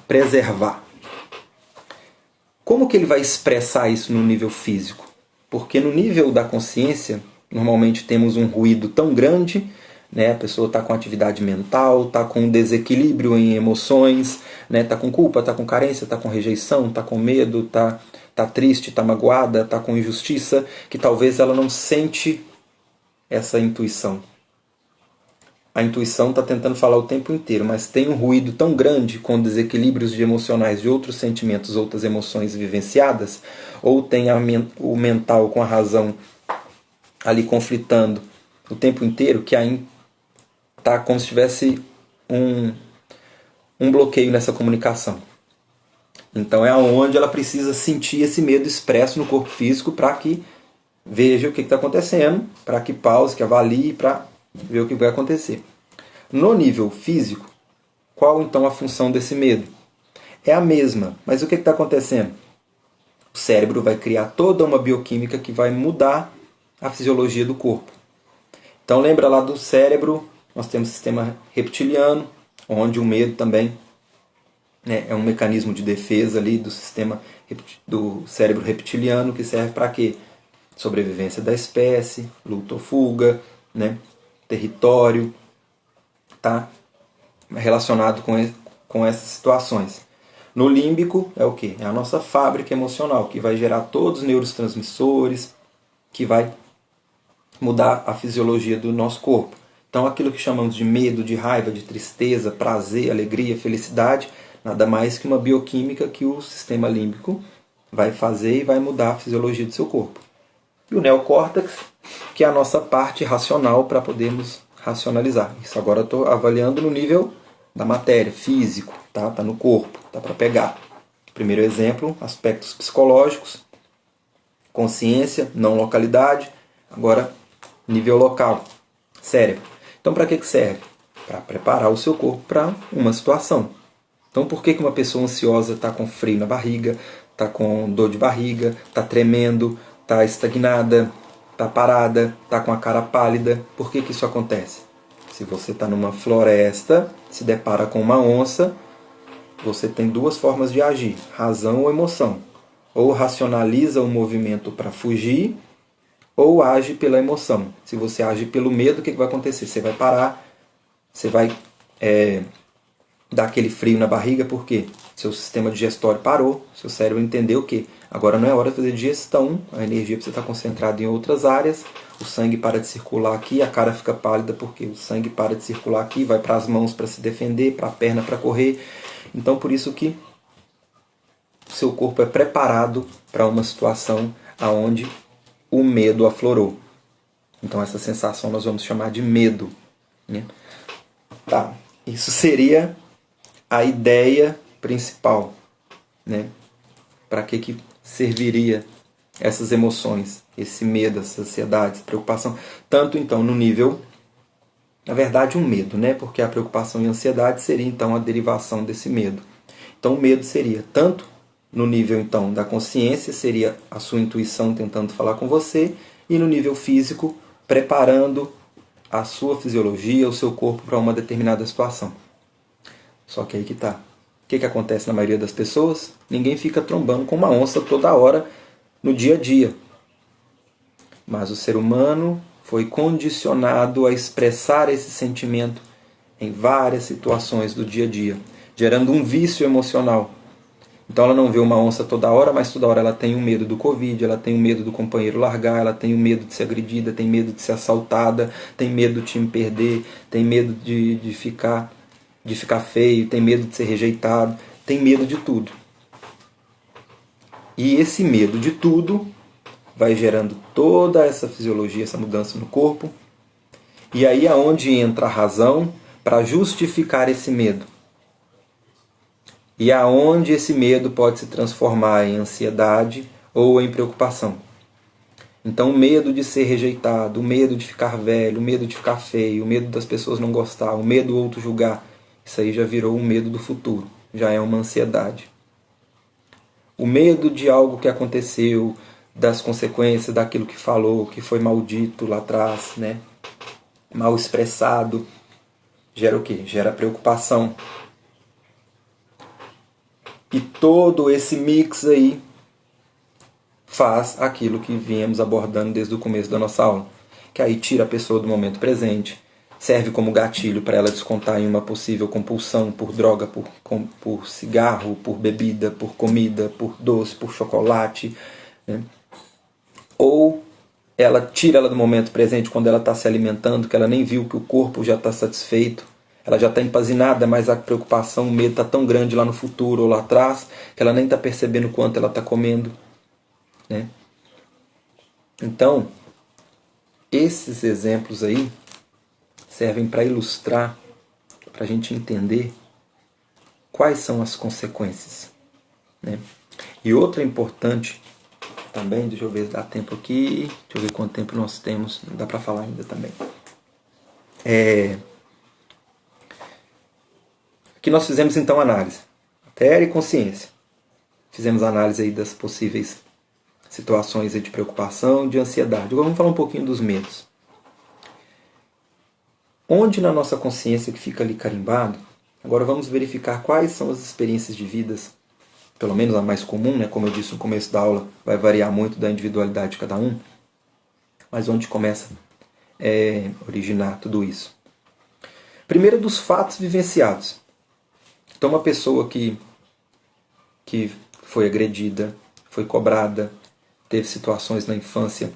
Preservar. Como que ele vai expressar isso no nível físico? Porque no nível da consciência, normalmente temos um ruído tão grande, né? A pessoa está com atividade mental, está com desequilíbrio em emoções, né? Está com culpa, está com carência, está com rejeição, está com medo, está triste, está magoada, está com injustiça, que talvez ela não sente essa intuição. A intuição está tentando falar o tempo inteiro, mas tem um ruído tão grande com desequilíbrios emocionais de outros sentimentos, outras emoções vivenciadas, ou tem o mental com a razão ali conflitando o tempo inteiro, que aí está como se tivesse um bloqueio nessa comunicação. Então é onde ela precisa sentir esse medo expresso no corpo físico para que veja o que está acontecendo, para que pause, que avalie, para ver o que vai acontecer. No nível físico, qual então a função desse medo? É a mesma, mas o que está acontecendo? O cérebro vai criar toda uma bioquímica que vai mudar a fisiologia do corpo. Então lembra lá do cérebro, nós temos o sistema reptiliano, onde o medo também, né, é um mecanismo de defesa ali do sistema do cérebro reptiliano, que serve para quê? Sobrevivência da espécie, luta ou fuga, né? Território, tá relacionado com essas situações. No límbico é o quê? É a nossa fábrica emocional, que vai gerar todos os neurotransmissores, que vai mudar a fisiologia do nosso corpo. Então aquilo que chamamos de medo, de raiva, de tristeza, prazer, alegria, felicidade, nada mais que uma bioquímica que o sistema límbico vai fazer e vai mudar a fisiologia do seu corpo. E o neocórtex, que é a nossa parte racional para podermos racionalizar. Isso agora eu estou avaliando no nível da matéria, físico, tá no corpo, tá para pegar. Primeiro exemplo, aspectos psicológicos, consciência, não localidade. Agora, nível local, cérebro. Então, para que serve? Para preparar o seu corpo para uma situação. Então, por que uma pessoa ansiosa está com frio na barriga, está com dor de barriga, está tremendo, está estagnada, está parada, está com a cara pálida? Por que isso acontece? Se você está numa floresta, se depara com uma onça, você tem duas formas de agir, razão ou emoção. Ou racionaliza o movimento para fugir, ou age pela emoção. Se você age pelo medo, o que vai acontecer? Você vai parar, você vai dar aquele frio na barriga, porque seu sistema digestório parou, seu cérebro entendeu que agora não é hora de fazer digestão, a energia precisa estar concentrada em outras áreas, o sangue para de circular aqui, a cara fica pálida porque o sangue para de circular aqui, vai para as mãos para se defender, para a perna para correr. Então por isso que o seu corpo é preparado para uma situação onde o medo aflorou. Então essa sensação nós vamos chamar de medo, né? Tá, isso seria a ideia principal, né? Para que serviria essas emoções, esse medo, essa ansiedade, essa preocupação? Tanto então no nível, na verdade um medo, né? Porque a preocupação e a ansiedade seria então a derivação desse medo. Então o medo seria tanto no nível então da consciência, seria a sua intuição tentando falar com você, e no nível físico, preparando a sua fisiologia, o seu corpo para uma determinada situação. Só que aí que tá. O que acontece na maioria das pessoas? Ninguém fica trombando com uma onça toda hora no dia a dia. Mas o ser humano foi condicionado a expressar esse sentimento em várias situações do dia a dia, gerando um vício emocional. Então ela não vê uma onça toda hora, mas toda hora ela tem o medo do Covid, ela tem o medo do companheiro largar, ela tem o medo de ser agredida, tem medo de ser assaltada, tem medo do time perder, tem medo de ficar feio, tem medo de ser rejeitado, tem medo de tudo. E esse medo de tudo vai gerando toda essa fisiologia, essa mudança no corpo. E aí é onde entra a razão para justificar esse medo. E aonde esse medo pode se transformar em ansiedade ou em preocupação. Então o medo de ser rejeitado, o medo de ficar velho, o medo de ficar feio, o medo das pessoas não gostar, o medo do outro julgar, isso aí já virou um medo do futuro, já é uma ansiedade. O medo de algo que aconteceu, das consequências daquilo que falou, que foi maldito lá atrás, né? Mal expressado, gera o quê? Gera preocupação. E todo esse mix aí faz aquilo que viemos abordando desde o começo da nossa aula, que aí tira a pessoa do momento presente, serve como gatilho para ela descontar em uma possível compulsão por droga, por cigarro, por bebida, por comida, por doce, por chocolate, né? Ou ela tira ela do momento presente quando ela está se alimentando, que ela nem viu que o corpo já está satisfeito, ela já está empazinada, mas a preocupação, o medo está tão grande lá no futuro ou lá atrás, que ela nem está percebendo o quanto ela está comendo, né? Então, esses exemplos aí servem para ilustrar, para a gente entender quais são as consequências, né? E outra importante também, deixa eu ver se dá tempo aqui, deixa eu ver quanto tempo nós temos, não dá para falar ainda também. Que nós fizemos então análise, matéria e consciência. Fizemos análise aí das possíveis situações aí de preocupação, de ansiedade. Agora vamos falar um pouquinho dos medos. Onde na nossa consciência que fica ali carimbado, agora vamos verificar quais são as experiências de vidas, pelo menos a mais comum, né? Como eu disse no começo da aula, vai variar muito da individualidade de cada um, mas onde começa a originar tudo isso. Primeiro, dos fatos vivenciados. Então, uma pessoa que foi agredida, foi cobrada, teve situações na infância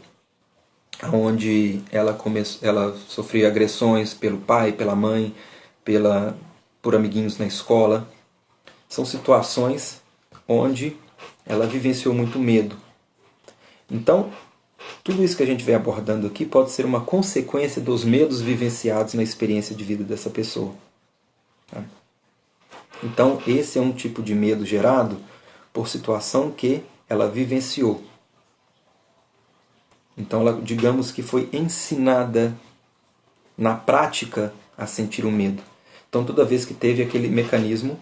onde ela sofria agressões pelo pai, pela mãe, por amiguinhos na escola. São situações onde ela vivenciou muito medo. Então, tudo isso que a gente vem abordando aqui pode ser uma consequência dos medos vivenciados na experiência de vida dessa pessoa. Tá? Então, esse é um tipo de medo gerado por situação que ela vivenciou. Então, ela, digamos que foi ensinada na prática a sentir o medo. Então, toda vez que teve aquele mecanismo,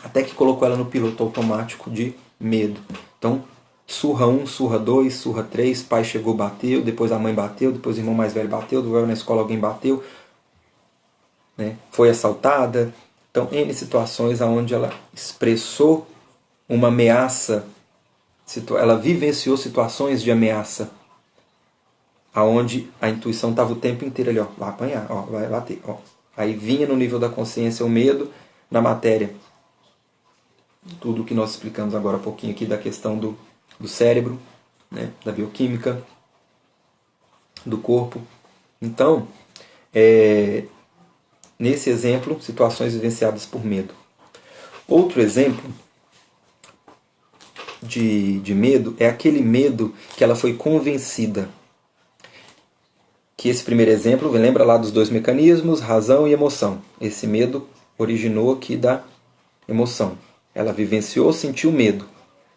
até que colocou ela no piloto automático de medo. Então, surra 1, surra 2, surra 3, pai chegou, bateu, depois a mãe bateu, depois o irmão mais velho bateu, depois na escola alguém bateu, né? Foi assaltada. Então, N situações onde ela expressou uma ameaça, ela vivenciou situações de ameaça, aonde a intuição estava o tempo inteiro ali, ó, vai apanhar, ó, vai bater. Ó. Aí vinha no nível da consciência o medo, na matéria. Tudo o que nós explicamos agora há pouquinho aqui da questão do cérebro, né, da bioquímica, do corpo. Então, nesse exemplo, situações vivenciadas por medo. Outro exemplo de medo é aquele medo que ela foi convencida. Que esse primeiro exemplo, lembra lá dos dois mecanismos, razão e emoção. Esse medo originou aqui da emoção. Ela vivenciou, sentiu medo.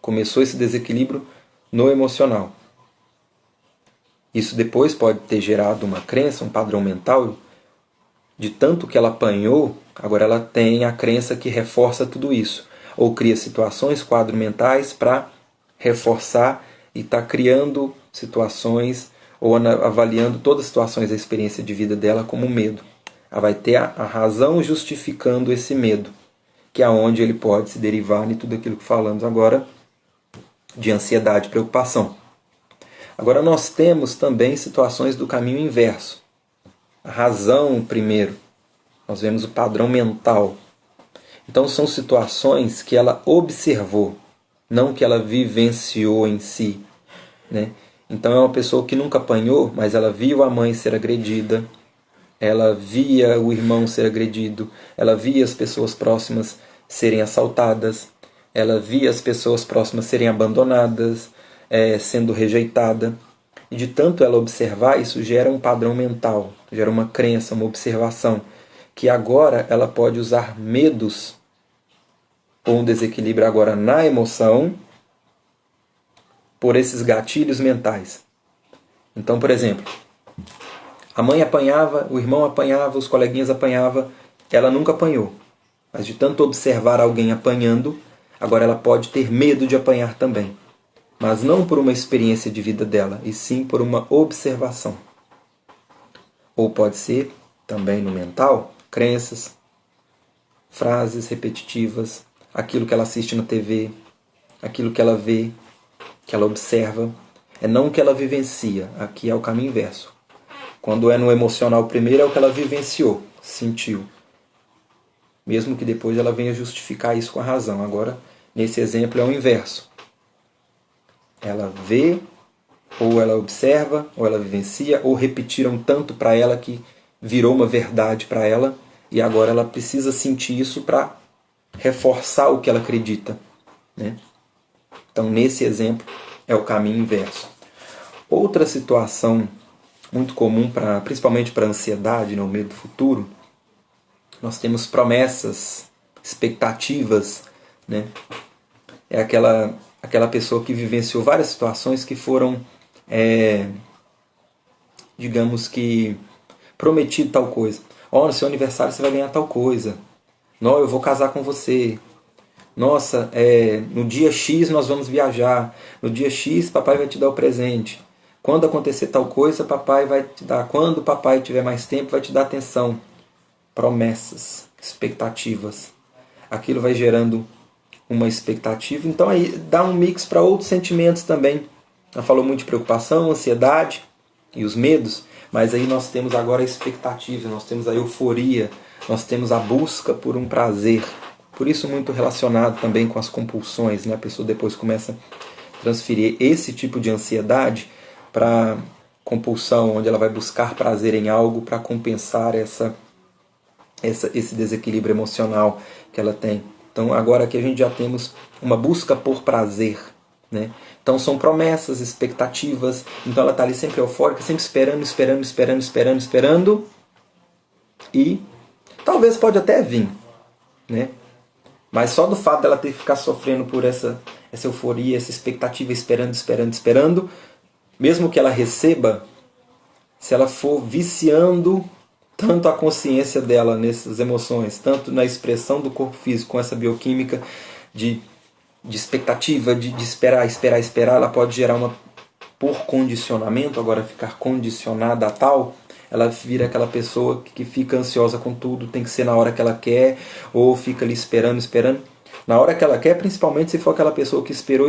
Começou esse desequilíbrio no emocional. Isso depois pode ter gerado uma crença, um padrão mental, de tanto que ela apanhou, agora ela tem a crença que reforça tudo isso. Ou cria situações, quadros mentais para reforçar e está criando situações ou avaliando todas as situações da experiência de vida dela como medo. Ela vai ter a razão justificando esse medo, que é onde ele pode se derivar em tudo aquilo que falamos agora de ansiedade e preocupação. Agora nós temos também situações do caminho inverso. A razão primeiro. Nós vemos o padrão mental. Então são situações que ela observou, não que ela vivenciou em si, né? Então é uma pessoa que nunca apanhou, mas ela viu a mãe ser agredida, ela via o irmão ser agredido, ela via as pessoas próximas serem assaltadas, ela via as pessoas próximas serem abandonadas, sendo rejeitada. E de tanto ela observar, isso gera um padrão mental, gera uma crença, uma observação, que agora ela pode usar medos ou um desequilíbrio agora na emoção por esses gatilhos mentais. Então, por exemplo, a mãe apanhava, o irmão apanhava, os coleguinhas apanhavam, ela nunca apanhou. Mas de tanto observar alguém apanhando, agora ela pode ter medo de apanhar também. Mas não por uma experiência de vida dela, e sim por uma observação. Ou pode ser, também no mental, crenças, frases repetitivas, aquilo que ela assiste na TV, aquilo que ela vê, que ela observa. É não o que ela vivencia, aqui é o caminho inverso. Quando é no emocional primeiro é o que ela vivenciou, sentiu. Mesmo que depois ela venha justificar isso com a razão. Agora, nesse exemplo é o inverso. Ela vê, ou ela observa, ou ela vivencia, ou repetiram tanto para ela que virou uma verdade para ela, e agora ela precisa sentir isso para reforçar o que ela acredita, né? Então, nesse exemplo, é o caminho inverso. Outra situação muito comum, principalmente para a ansiedade, né, o medo do futuro, nós temos promessas, expectativas, né? É aquela pessoa que vivenciou várias situações que foram, digamos que, prometido tal coisa. No seu aniversário você vai ganhar tal coisa. Não, eu vou casar com você. Nossa, no dia X nós vamos viajar. No dia X papai vai te dar o presente. Quando acontecer tal coisa, papai vai te dar. Quando o papai tiver mais tempo, vai te dar atenção. Promessas, expectativas. Aquilo vai gerando uma expectativa. Então aí dá um mix para outros sentimentos também. Ela falou muito de preocupação, ansiedade e os medos, mas aí nós temos agora a expectativa, nós temos a euforia, nós temos a busca por um prazer. Por isso muito relacionado também com as compulsões, né? A pessoa depois começa a transferir esse tipo de ansiedade para compulsão, onde ela vai buscar prazer em algo para compensar esse desequilíbrio emocional que ela tem. Então agora aqui a gente já temos uma busca por prazer, né? Então são promessas, expectativas. Então ela está ali sempre eufórica, sempre esperando. E talvez pode até vir, né? Mas só do fato dela ter que ficar sofrendo por essa euforia, essa expectativa, esperando, mesmo que ela receba, se ela for viciando tanto a consciência dela nessas emoções, tanto na expressão do corpo físico com essa bioquímica de expectativa, de esperar, ela pode gerar por condicionamento, agora ficar condicionada a tal, ela vira aquela pessoa que fica ansiosa com tudo, tem que ser na hora que ela quer, ou fica ali esperando. Na hora que ela quer, principalmente se for aquela pessoa que esperou,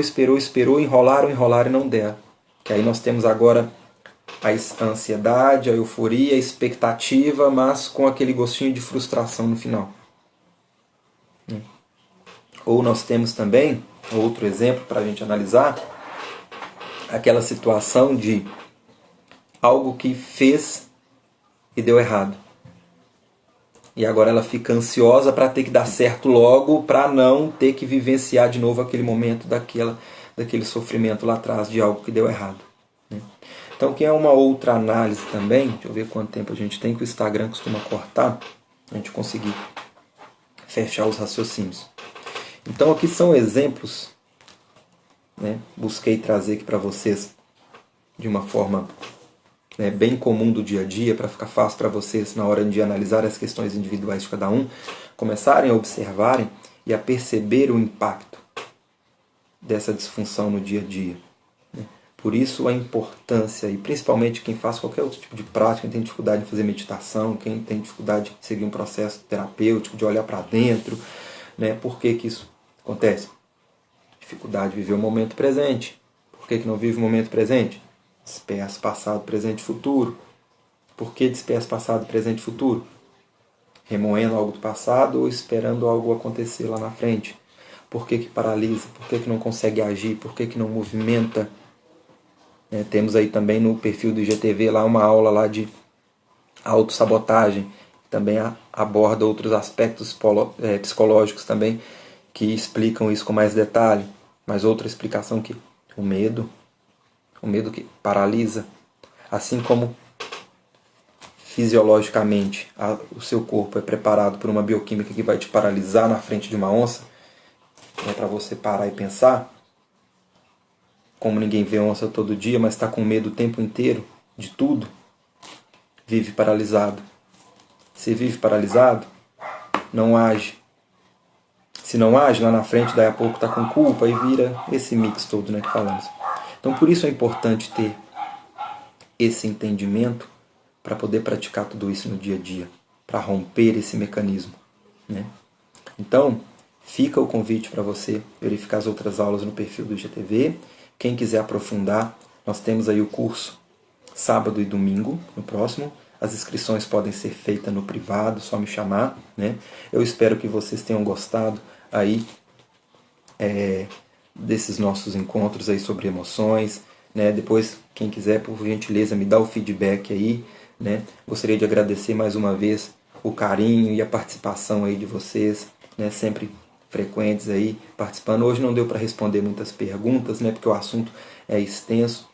enrolaram e não der. Que aí nós temos agora a ansiedade, a euforia, a expectativa, mas com aquele gostinho de frustração no final. Ou nós temos também, outro exemplo para a gente analisar, aquela situação de algo que fez e deu errado. E agora ela fica ansiosa para ter que dar certo logo, para não ter que vivenciar de novo aquele momento daquele sofrimento lá atrás de algo que deu errado. Então, que é uma outra análise também, deixa eu ver quanto tempo a gente tem, que o Instagram costuma cortar, a gente conseguir fechar os raciocínios. Então, aqui são exemplos, né? Busquei trazer aqui para vocês de uma forma, né, bem comum do dia a dia, para ficar fácil para vocês na hora de analisar as questões individuais de cada um, começarem a observarem e a perceber o impacto dessa disfunção no dia a dia. Por isso a importância, e principalmente quem faz qualquer outro tipo de prática, quem tem dificuldade de fazer meditação, quem tem dificuldade de seguir um processo terapêutico, de olhar para dentro, né? Por que isso acontece? Dificuldade de viver o momento presente. Por que não vive o momento presente? Disperso passado, presente e futuro. Por que disperso passado, presente e futuro? Remoendo algo do passado ou esperando algo acontecer lá na frente. Por que paralisa? Por que não consegue agir? Por que não movimenta? Temos aí também no perfil do IGTV lá uma aula lá de autossabotagem, que também aborda outros aspectos psicológicos também, que explicam isso com mais detalhe. Mas outra explicação que o medo, o medo que paralisa, assim como fisiologicamente o seu corpo é preparado por uma bioquímica que vai te paralisar na frente de uma onça, para você parar e pensar, como ninguém vê onça todo dia, mas está com medo o tempo inteiro de tudo, vive paralisado. Se vive paralisado, não age. Se não age, lá na frente, daí a pouco está com culpa e vira esse mix todo, né, que falamos. Então, por isso é importante ter esse entendimento para poder praticar tudo isso no dia a dia, para romper esse mecanismo, né? Então, fica o convite para você verificar as outras aulas no perfil do IGTV. Quem quiser aprofundar, nós temos aí o curso sábado e domingo, no próximo. As inscrições podem ser feitas no privado, só me chamar, né? Eu espero que vocês tenham gostado aí desses nossos encontros aí sobre emoções, né? Depois, quem quiser, por gentileza, me dá o feedback aí, né? Gostaria de agradecer mais uma vez o carinho e a participação aí de vocês, né? Sempre frequentes aí participando. Hoje não deu para responder muitas perguntas, né? Porque o assunto é extenso.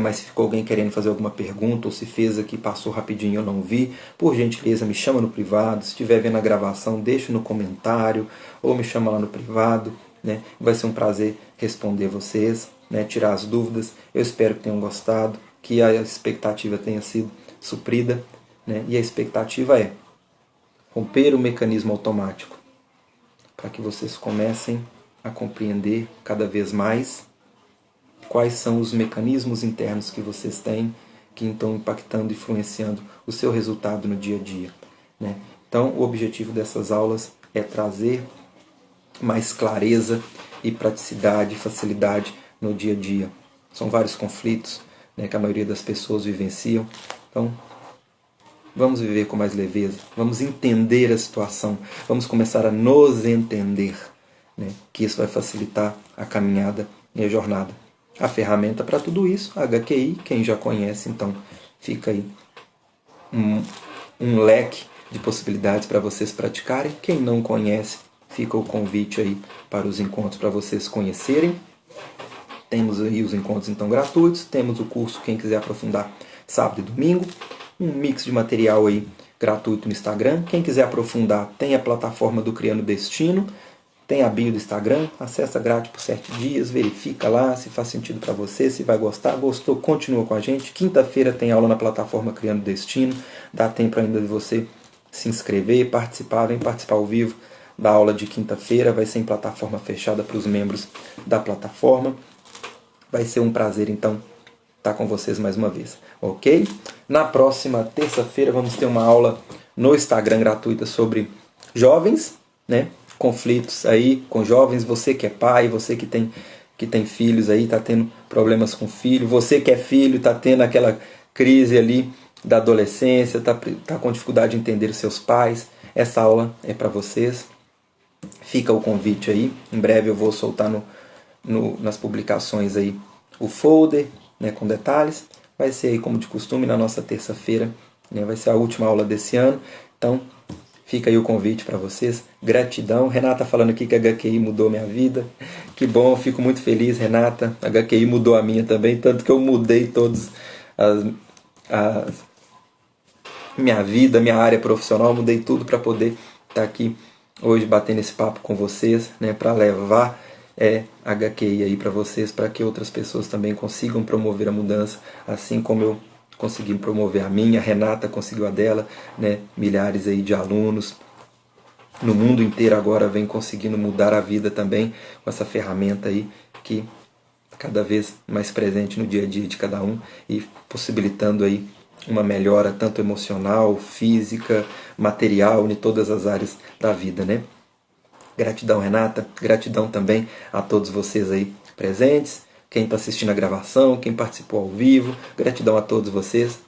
Mas se ficou alguém querendo fazer alguma pergunta, ou se fez aqui, passou rapidinho e eu não vi, por gentileza me chama no privado. Se estiver vendo a gravação, deixa no comentário, ou me chama lá no privado, né? Vai ser um prazer responder vocês, né? Tirar as dúvidas. Eu espero que tenham gostado, que a expectativa tenha sido suprida, né? E a expectativa é romper o mecanismo automático, para que vocês comecem a compreender cada vez mais quais são os mecanismos internos que vocês têm que estão impactando e influenciando o seu resultado no dia a dia, né? Então, o objetivo dessas aulas é trazer mais clareza e praticidade e facilidade no dia a dia. São vários conflitos, né, que a maioria das pessoas vivenciam. Então, vamos viver com mais leveza, vamos entender a situação, vamos começar a nos entender, né, que isso vai facilitar a caminhada e a jornada. A ferramenta para tudo isso, a HQI, quem já conhece, então fica aí um leque de possibilidades para vocês praticarem. Quem não conhece, fica o convite aí para os encontros para vocês conhecerem. Temos aí os encontros então gratuitos, temos o curso, quem quiser aprofundar, sábado e domingo, um mix de material aí gratuito no Instagram. Quem quiser aprofundar, tem a plataforma do Criando Destino, tem a bio do Instagram, acessa grátis por 7 dias, verifica lá se faz sentido para você, se vai gostar. Gostou, continua com a gente. Quinta-feira tem aula na plataforma Criando Destino, dá tempo ainda de você se inscrever, participar, vem participar ao vivo da aula de quinta-feira, vai ser em plataforma fechada para os membros da plataforma. Vai ser um prazer, então, estar com vocês mais uma vez, ok? Na próxima terça-feira vamos ter uma aula no Instagram gratuita sobre jovens, né? Conflitos aí com jovens, você que é pai, você que tem filhos aí, está tendo problemas com filho, você que é filho, está tendo aquela crise ali da adolescência, tá com dificuldade de entender os seus pais. Essa aula é para vocês. Fica o convite aí. Em breve eu vou soltar nas publicações aí o folder, né, com detalhes. Vai ser aí como de costume na nossa terça-feira, né, vai ser a última aula desse ano. Então fica aí o convite para vocês. Gratidão. Renata falando aqui que a HQI mudou minha vida. Que bom, fico muito feliz, Renata. A HQI mudou a minha também, tanto que eu mudei todos minha vida, minha área profissional, mudei tudo para poder estar aqui hoje batendo esse papo com vocês, né, para levar HQI aí para vocês, para que outras pessoas também consigam promover a mudança, assim como eu consegui promover a minha, a Renata conseguiu a dela, né, milhares aí de alunos no mundo inteiro agora vem conseguindo mudar a vida também com essa ferramenta aí que cada vez mais presente no dia a dia de cada um e possibilitando aí uma melhora tanto emocional, física, material, em todas as áreas da vida, né? Gratidão, Renata. Gratidão também a todos vocês aí presentes, quem está assistindo a gravação, quem participou ao vivo. Gratidão a todos vocês.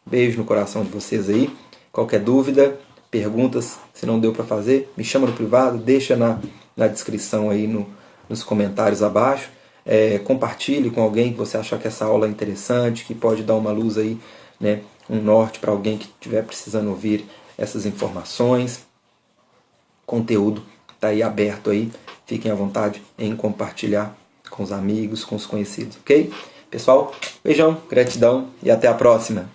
Beijo no coração de vocês aí. Qualquer dúvida, perguntas, se não deu para fazer, me chama no privado, deixa na descrição aí nos comentários abaixo. Compartilhe com alguém que você achar que essa aula é interessante, que pode dar uma luz aí, né, um norte para alguém que estiver precisando ouvir essas informações. Conteúdo está aí aberto aí, fiquem à vontade em compartilhar com os amigos, com os conhecidos, ok? Pessoal, beijão, gratidão e até a próxima.